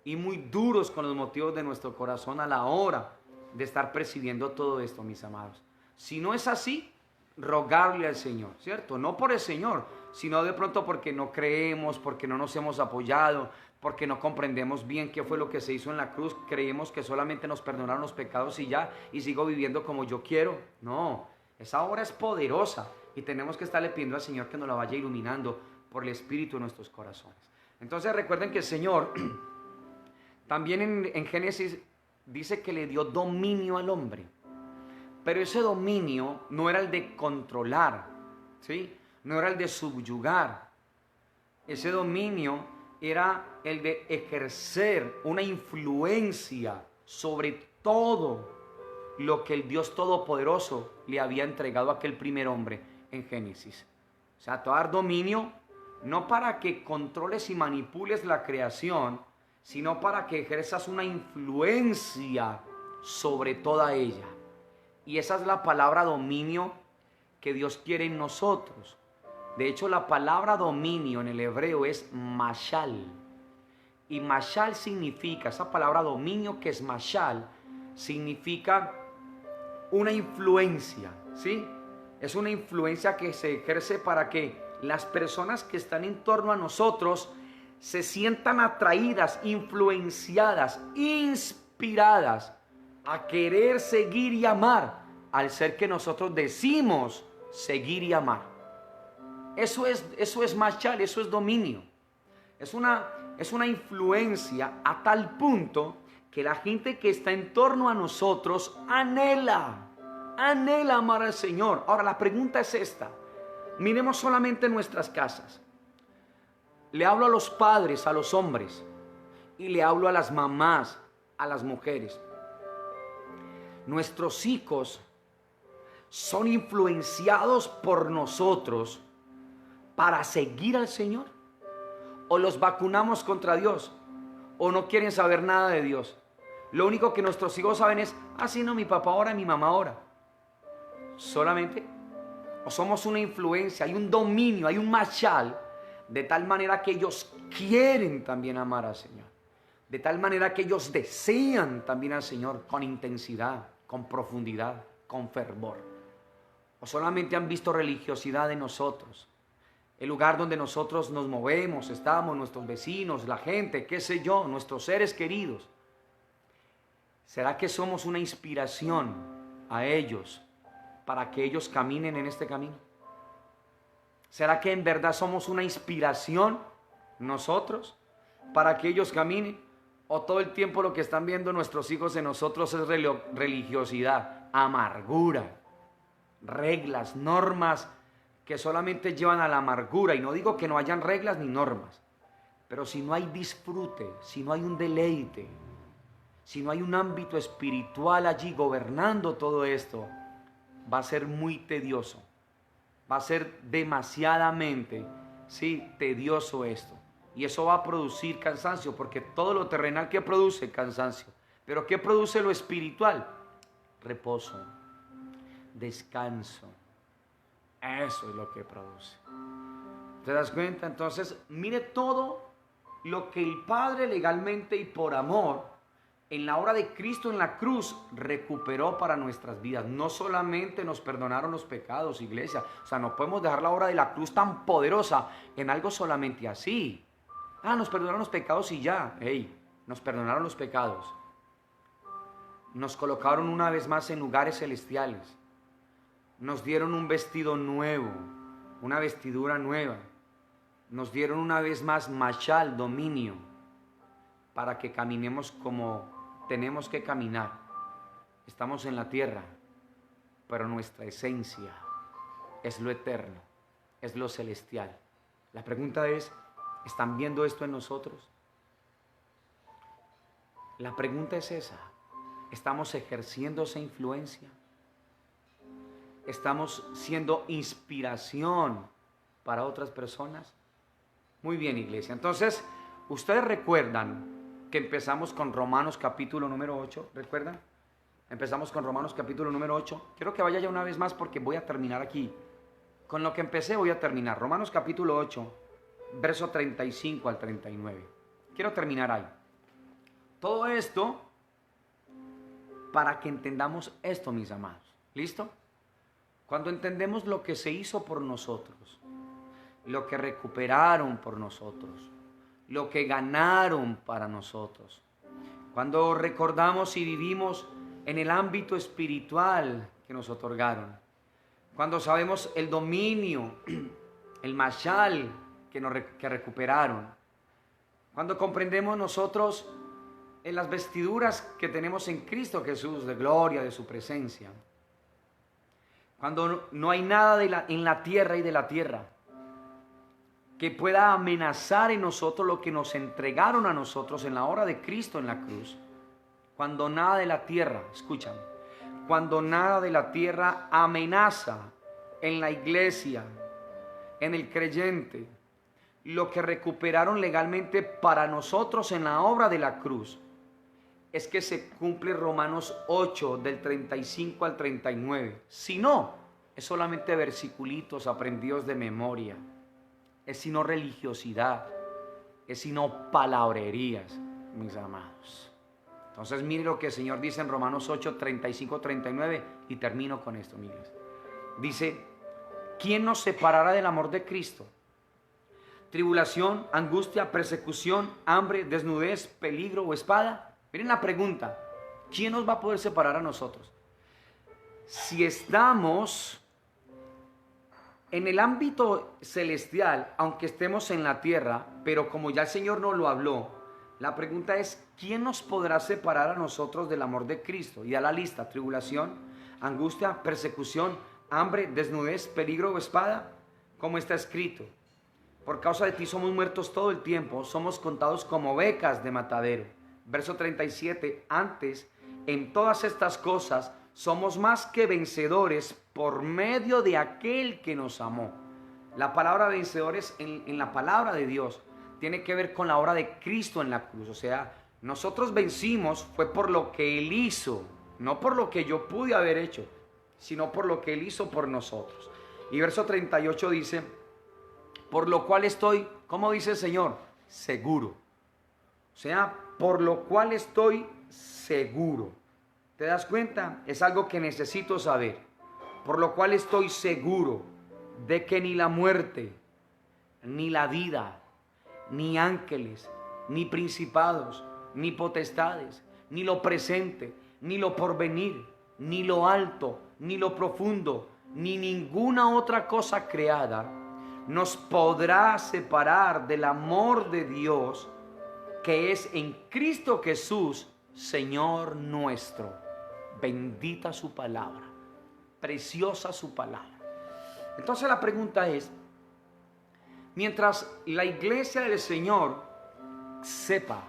S1: y muy duros con los motivos de nuestro corazón a la hora de estar percibiendo todo esto, mis amados. Si no es así, rogarle al Señor, ¿cierto? No por el Señor, sino de pronto porque no creemos, porque no nos hemos apoyado, porque no comprendemos bien qué fue lo que se hizo en la cruz. Creemos que solamente nos perdonaron los pecados y ya, y sigo viviendo como yo quiero. No, esa obra es poderosa y tenemos que estarle pidiendo al Señor que nos la vaya iluminando por el Espíritu de nuestros corazones. Entonces recuerden que el Señor también en Génesis dice que le dio dominio al hombre. Pero ese dominio no era el de controlar, ¿sí? No era el de subyugar. Ese dominio era el de ejercer una influencia sobre todo lo que el Dios Todopoderoso le había entregado a aquel primer hombre en Génesis. O sea, te va a dar dominio no para que controles y manipules la creación, sino para que ejerzas una influencia sobre toda ella. Y esa es la palabra dominio que Dios quiere en nosotros. De hecho, la palabra dominio en el hebreo es mashal. Y mashal significa, esa palabra dominio que es mashal, significa una influencia, ¿sí? Es una influencia que se ejerce para que las personas que están en torno a nosotros se sientan atraídas, influenciadas, inspiradas a querer seguir y amar al ser que nosotros decimos seguir y amar. Eso es mashal, eso es dominio. Es una influencia a tal punto que la gente que está en torno a nosotros anhela amar al Señor. Ahora la pregunta es esta. Miremos solamente nuestras casas. Le hablo a los padres, a los hombres, y le hablo a las mamás, a las mujeres. Nuestros hijos son influenciados por nosotros para seguir al Señor, o los vacunamos contra Dios, o no quieren saber nada de Dios. Lo único que nuestros hijos saben es, sí, no, mi papá ora, mi mamá ora. Solamente, o somos una influencia, hay un dominio, hay un mashal, de tal manera que ellos quieren también amar al Señor, de tal manera que ellos desean también al Señor con intensidad, con profundidad, con fervor. O solamente han visto religiosidad en nosotros, el lugar donde nosotros nos movemos, estamos, nuestros vecinos, la gente, qué sé yo, nuestros seres queridos. ¿Será que somos una inspiración a ellos para que ellos caminen en este camino? ¿Será que en verdad somos una inspiración nosotros para que ellos caminen? ¿O todo el tiempo lo que están viendo nuestros hijos en nosotros es religiosidad, amargura, reglas, normas que solamente llevan a la amargura? Y no digo que no hayan reglas ni normas, pero si no hay disfrute, si no hay un deleite, si no hay un ámbito espiritual allí gobernando todo esto, va a ser muy tedioso, va a ser demasiadamente, sí, tedioso esto. Y eso va a producir cansancio, porque todo lo terrenal que produce cansancio, Pero ¿qué produce lo espiritual? Reposo, descanso. Eso es lo que produce. ¿Te das cuenta? Entonces, mire todo lo que el Padre legalmente y por amor, en la obra de Cristo en la cruz, recuperó para nuestras vidas. No solamente nos perdonaron los pecados, iglesia. O sea, no podemos dejar la obra de la cruz tan poderosa en algo solamente así. Nos perdonaron los pecados y ya. Nos perdonaron los pecados. Nos colocaron una vez más en lugares celestiales. Nos dieron un vestido nuevo, una vestidura nueva. Nos dieron una vez más mashal, dominio, para que caminemos como tenemos que caminar. Estamos en la tierra, pero nuestra esencia es lo eterno, es lo celestial. La pregunta es, ¿están viendo esto en nosotros? La pregunta es esa. ¿Estamos ejerciendo esa influencia? ¿Estamos siendo inspiración para otras personas? Muy bien, iglesia. Entonces, ustedes recuerdan que empezamos con Romanos capítulo número 8. ¿Recuerdan? Empezamos con Romanos capítulo número 8. Quiero que vaya ya una vez más porque voy a terminar aquí. Con lo que empecé voy a terminar. Romanos capítulo 8, verso 35 al 39. Quiero terminar ahí. Todo esto para que entendamos esto, mis amados. ¿Listo? Cuando entendemos lo que se hizo por nosotros, lo que recuperaron por nosotros, lo que ganaron para nosotros, cuando recordamos y vivimos en el ámbito espiritual que nos otorgaron, cuando sabemos el dominio, el mashal que recuperaron, cuando comprendemos nosotros en las vestiduras que tenemos en Cristo Jesús de gloria, de su presencia, cuando no hay nada en la tierra y de la tierra que pueda amenazar en nosotros lo que nos entregaron a nosotros en la obra de Cristo en la cruz, cuando nada de la tierra, escúchame, cuando nada de la tierra amenaza en la iglesia, en el creyente, lo que recuperaron legalmente para nosotros en la obra de la cruz, es que se cumple Romanos 8 del 35 al 39. Si no, es solamente versiculitos aprendidos de memoria. Es sino religiosidad. Es sino palabrerías, mis amados. Entonces mire lo que el Señor dice en Romanos 8, 35, 39 y termino con esto, miren. Dice, ¿quién nos separará del amor de Cristo? Tribulación, angustia, persecución, hambre, desnudez, peligro o espada. Miren la pregunta, ¿quién nos va a poder separar a nosotros? Si estamos en el ámbito celestial, aunque estemos en la tierra, pero como ya el Señor nos lo habló, la pregunta es, ¿quién nos podrá separar a nosotros del amor de Cristo? Y a la lista, tribulación, angustia, persecución, hambre, desnudez, peligro o espada, como está escrito. Por causa de ti somos muertos todo el tiempo, somos contados como becas de matadero. Verso 37, antes, en todas estas cosas, somos más que vencedores por medio de aquel que nos amó. La palabra vencedores en la palabra de Dios tiene que ver con la obra de Cristo en la cruz. O sea, nosotros vencimos fue por lo que Él hizo, no por lo que yo pude haber hecho, sino por lo que Él hizo por nosotros. Y verso 38 dice, por lo cual estoy, ¿cómo dice el Señor? Seguro. O sea, por lo cual estoy seguro. ¿Te das cuenta? Es algo que necesito saber. Por lo cual estoy seguro de que ni la muerte, ni la vida, ni ángeles, ni principados, ni potestades, ni lo presente, ni lo porvenir, ni lo alto, ni lo profundo, ni ninguna otra cosa creada nos podrá separar del amor de Dios que es en Cristo Jesús, Señor nuestro. Bendita su palabra, preciosa su palabra. Entonces la pregunta es, mientras la iglesia del Señor sepa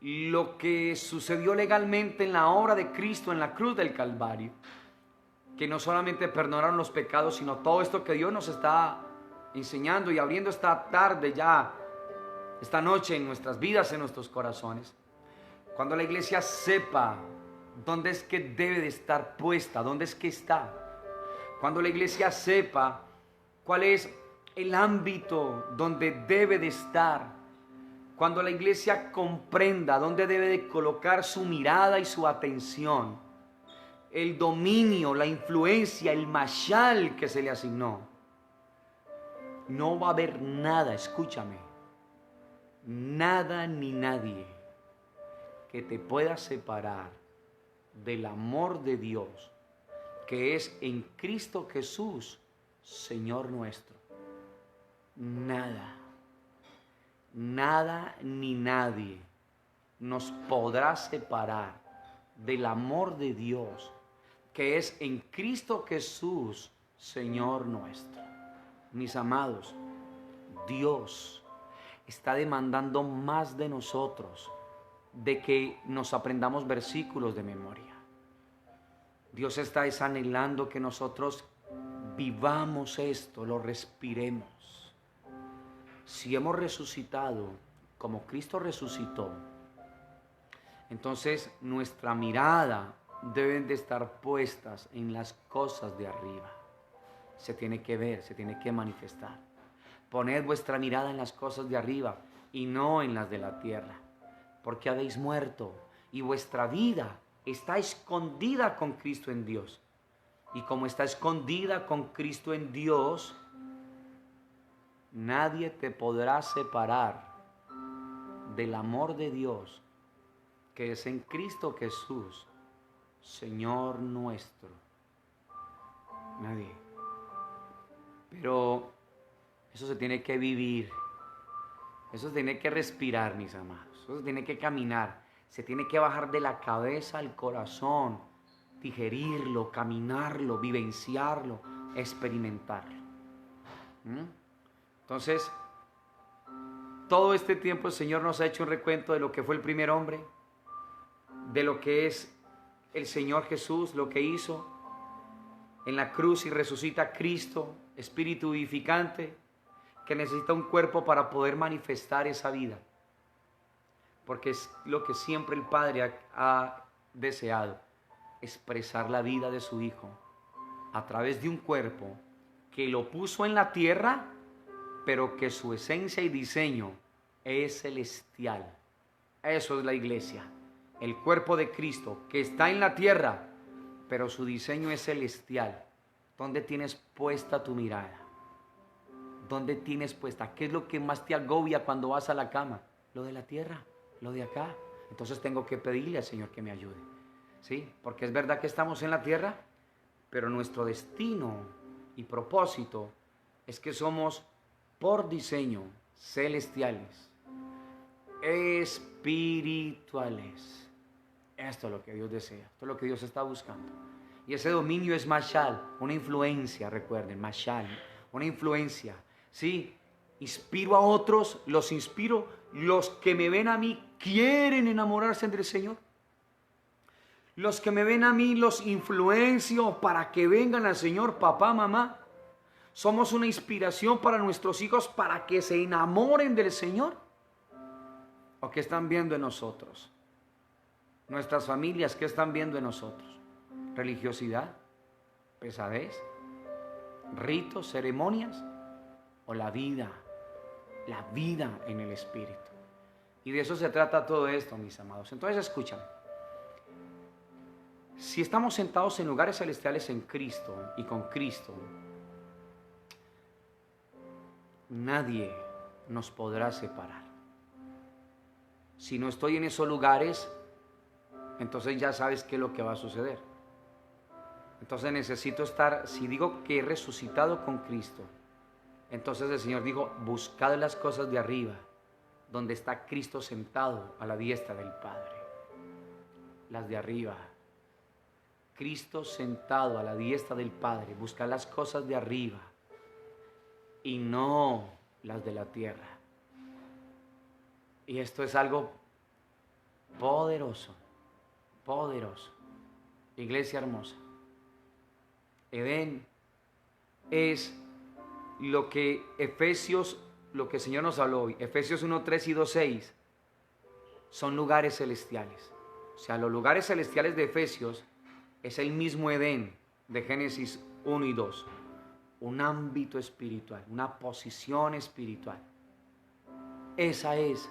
S1: lo que sucedió legalmente en la obra de Cristo en la cruz del Calvario, que no solamente perdonaron los pecados, sino todo esto que Dios nos está enseñando y abriendo esta tarde ya, esta noche en nuestras vidas, en nuestros corazones. Cuando la iglesia sepa dónde es que debe de estar puesta, dónde es que está. Cuando la iglesia sepa cuál es el ámbito donde debe de estar. Cuando la iglesia comprenda dónde debe de colocar su mirada y su atención. El dominio, la influencia, el mashal que se le asignó. No va a haber nada, escúchame, nada ni nadie que te pueda separar del amor de Dios, que es en Cristo Jesús, Señor nuestro. Nada, nada ni nadie nos podrá separar del amor de Dios, que es en Cristo Jesús, Señor nuestro. Mis amados, Dios está demandando más de nosotros, de que nos aprendamos versículos de memoria. Dios está anhelando que nosotros vivamos esto, lo respiremos. Si hemos resucitado como Cristo resucitó, entonces nuestra mirada deben de estar puestas en las cosas de arriba. Se tiene que ver, se tiene que manifestar. Poned vuestra mirada en las cosas de arriba y no en las de la tierra, porque habéis muerto y vuestra vida está escondida con Cristo en Dios. Y como está escondida con Cristo en Dios, nadie te podrá separar del amor de Dios, que es en Cristo Jesús, Señor nuestro. Nadie. Pero eso se tiene que vivir, eso se tiene que respirar, mis amados, eso se tiene que caminar, se tiene que bajar de la cabeza al corazón, digerirlo, caminarlo, vivenciarlo, experimentarlo. Entonces, todo este tiempo el Señor nos ha hecho un recuento de lo que fue el primer hombre, de lo que es el Señor Jesús, lo que hizo en la cruz y resucita Cristo, Espíritu vivificante, que necesita un cuerpo para poder manifestar esa vida. Porque es lo que siempre el Padre ha deseado, expresar la vida de su Hijo a través de un cuerpo que lo puso en la tierra, pero que su esencia y diseño es celestial. Eso es la iglesia, el cuerpo de Cristo que está en la tierra, pero su diseño es celestial. ¿Dónde tienes puesta tu mirada? ¿Dónde tienes puesta? ¿Qué es lo que más te agobia cuando vas a la cama? Lo de la tierra, lo de acá. Entonces tengo que pedirle al Señor que me ayude. ¿Sí? Porque es verdad que estamos en la tierra, pero nuestro destino y propósito es que somos por diseño celestiales, espirituales. Esto es lo que Dios desea, esto es lo que Dios está buscando. Y ese dominio es mashal, una influencia, recuerden, mashal, una influencia. Sí, inspiro a otros, los inspiro, los que me ven a mí quieren enamorarse del Señor. Los que me ven a mí los influencio para que vengan al Señor, papá, mamá. Somos una inspiración para nuestros hijos para que se enamoren del Señor. ¿O qué están viendo en nosotros? Nuestras familias, ¿qué están viendo en nosotros? ¿Religiosidad? ¿Pesadez? ¿Ritos? ¿Ceremonias? ¿O la vida en el Espíritu? Y de eso se trata todo esto, mis amados. Entonces escúchame. Si estamos sentados en lugares celestiales en Cristo y con Cristo, nadie nos podrá separar. Si no estoy en esos lugares, entonces ya sabes qué es lo que va a suceder. Entonces necesito estar, si digo que he resucitado con Cristo, entonces el Señor dijo, buscad las cosas de arriba, donde está Cristo sentado a la diestra del Padre. Las de arriba. Cristo sentado a la diestra del Padre, buscad las cosas de arriba y no las de la tierra. Y esto es algo poderoso, poderoso. Iglesia hermosa. Edén es lo que Efesios, lo que el Señor nos habló hoy, Efesios 1:3 y 2:6. son lugares celestiales. O sea, los lugares celestiales de Efesios es el mismo Edén de Génesis 1 y 2. Un ámbito espiritual, una posición espiritual. Esa es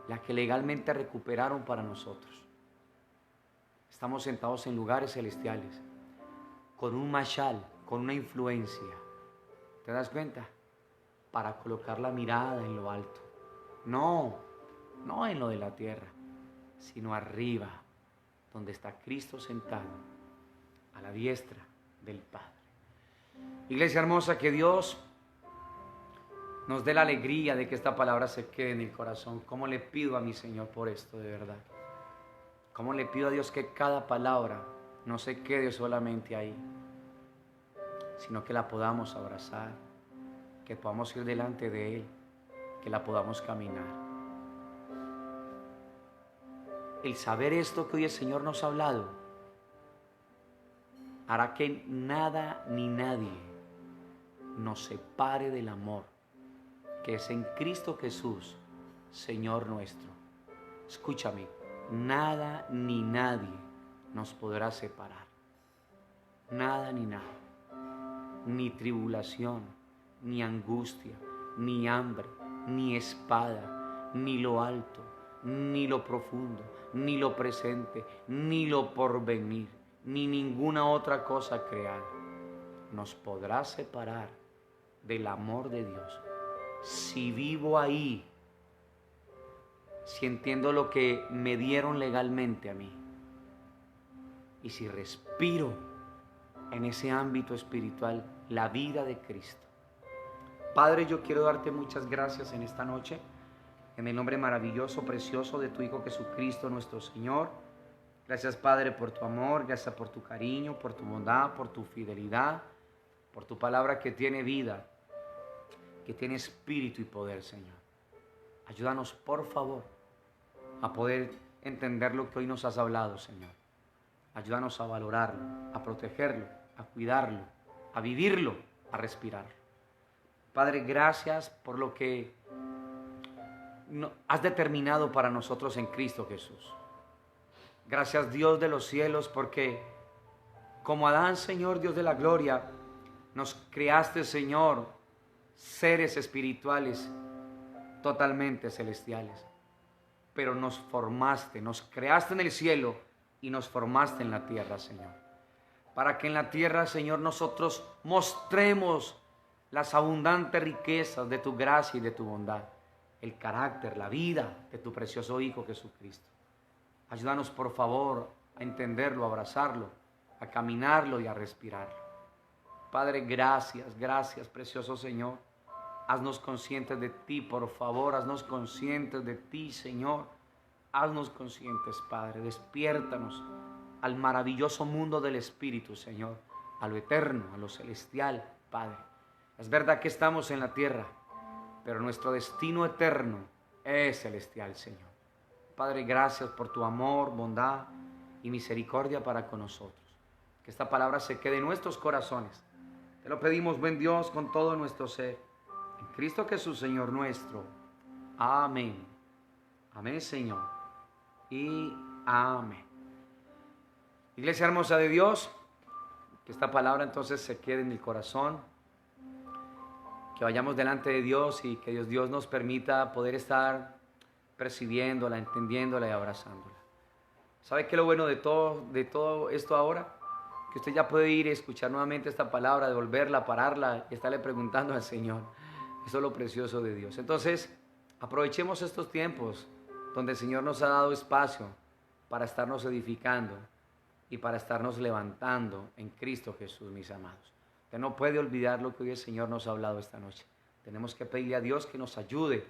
S1: la que legalmente recuperaron para nosotros. Estamos sentados en lugares celestiales, con un mashal, con una influencia. ¿Te das cuenta? Para colocar la mirada en lo alto. No en lo de la tierra, sino arriba, donde está Cristo sentado, a la diestra del Padre. Iglesia hermosa, que Dios nos dé la alegría de que esta palabra se quede en el corazón. ¿Cómo le pido a mi Señor por esto, de verdad? ¿Cómo le pido a Dios que cada palabra no se quede solamente ahí, sino que la podamos abrazar, que podamos ir delante de Él, que la podamos caminar? El saber esto que hoy el Señor nos ha hablado hará que nada ni nadie nos separe del amor que es en Cristo Jesús, Señor nuestro. Escúchame, nada ni nadie nos podrá separar. Nada ni nada. Ni tribulación, ni angustia, ni hambre, ni espada, ni lo alto, ni lo profundo, ni lo presente, ni lo porvenir, ni ninguna otra cosa creada nos podrá separar del amor de Dios. Si vivo ahí, si entiendo lo que me dieron legalmente a mí, y si respiro en ese ámbito espiritual la vida de Cristo. Padre, yo quiero darte muchas gracias en esta noche, en el nombre maravilloso, precioso de tu Hijo Jesucristo, nuestro Señor. Gracias, Padre, por tu amor, gracias por tu cariño, por tu bondad, por tu fidelidad, por tu palabra que tiene vida, que tiene espíritu y poder, Señor. Ayúdanos, por favor, a poder entender lo que hoy nos has hablado, Señor. Ayúdanos a valorarlo, a protegerlo, a cuidarlo, a vivirlo, a respirarlo. Padre, gracias por lo que has determinado para nosotros en Cristo Jesús. Gracias, Dios de los cielos, porque como Adán, Señor, Dios de la gloria, nos creaste, Señor, seres espirituales totalmente celestiales. Pero nos formaste, nos creaste en el cielo y nos formaste en la tierra, Señor. Para que en la tierra, Señor, nosotros mostremos las abundantes riquezas de tu gracia y de tu bondad, el carácter, la vida de tu precioso Hijo Jesucristo. Ayúdanos, por favor, a entenderlo, a abrazarlo, a caminarlo y a respirarlo. Padre, gracias, gracias, precioso Señor. Haznos conscientes de ti, por favor, haznos conscientes de ti, Señor. Haznos conscientes, Padre, despiértanos al maravilloso mundo del Espíritu, Señor, a lo eterno, a lo celestial, Padre. Es verdad que estamos en la tierra, pero nuestro destino eterno es celestial, Señor. Padre, gracias por tu amor, bondad y misericordia para con nosotros. Que esta palabra se quede en nuestros corazones. Te lo pedimos, buen Dios, con todo nuestro ser. En Cristo Jesús, Señor nuestro. Amén. Amén, Señor. Y amén. Iglesia hermosa de Dios, que esta palabra entonces se quede en el corazón. Que vayamos delante de Dios y que Dios nos permita poder estar percibiéndola, entendiéndola y abrazándola. ¿Sabe qué es lo bueno de todo esto ahora? Que usted ya puede ir y escuchar nuevamente esta palabra, devolverla, pararla y estarle preguntando al Señor. Eso es lo precioso de Dios. Entonces, aprovechemos estos tiempos donde el Señor nos ha dado espacio para estarnos edificando y para estarnos levantando en Cristo Jesús, mis amados. Usted no puede olvidar lo que hoy el Señor nos ha hablado esta noche. Tenemos que pedirle a Dios que nos ayude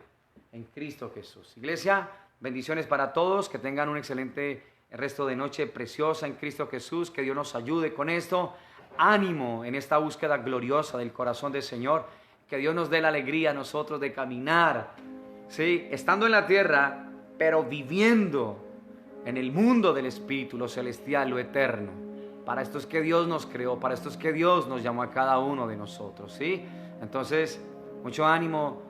S1: en Cristo Jesús. Iglesia, bendiciones para todos, que tengan un excelente resto de noche preciosa en Cristo Jesús, que Dios nos ayude con esto. Ánimo en esta búsqueda gloriosa del corazón del Señor, que Dios nos dé la alegría a nosotros de caminar, ¿sí? Estando en la tierra, pero viviendo en el mundo del Espíritu, lo celestial, lo eterno. Para esto es que Dios nos creó, para esto es que Dios nos llamó a cada uno de nosotros, ¿sí? Entonces, mucho ánimo,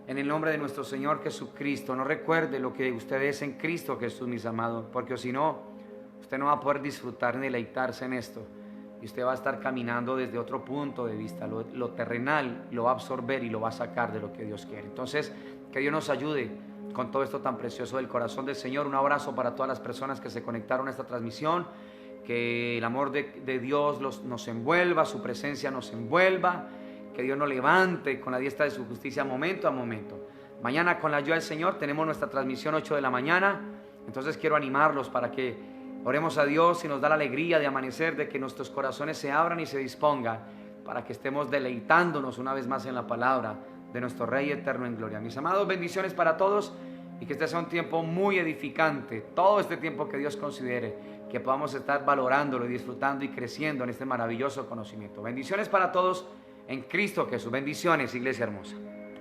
S1: en el nombre de nuestro Señor Jesucristo. No recuerde lo que usted es en Cristo Jesús, mis amados, porque si no, usted no va a poder disfrutar ni deleitarse en esto. Y usted va a estar caminando desde otro punto de vista. Lo terrenal lo va a absorber y lo va a sacar de lo que Dios quiere. Entonces, que Dios nos ayude con todo esto tan precioso del corazón del Señor. Un abrazo para todas las personas que se conectaron a esta transmisión. Que el amor de Dios nos envuelva, su presencia nos envuelva. Que Dios nos levante con la diestra de su justicia momento a momento. Mañana con la ayuda del Señor tenemos nuestra transmisión 8 de la mañana. Entonces quiero animarlos para que oremos a Dios y nos da la alegría de amanecer, de que nuestros corazones se abran y se dispongan para que estemos deleitándonos una vez más en la palabra de nuestro Rey eterno en gloria. Mis amados, bendiciones para todos y que este sea un tiempo muy edificante. Todo este tiempo que Dios considere, que podamos estar valorándolo y disfrutando y creciendo en este maravilloso conocimiento. Bendiciones para todos en Cristo Jesús. Bendiciones, iglesia hermosa.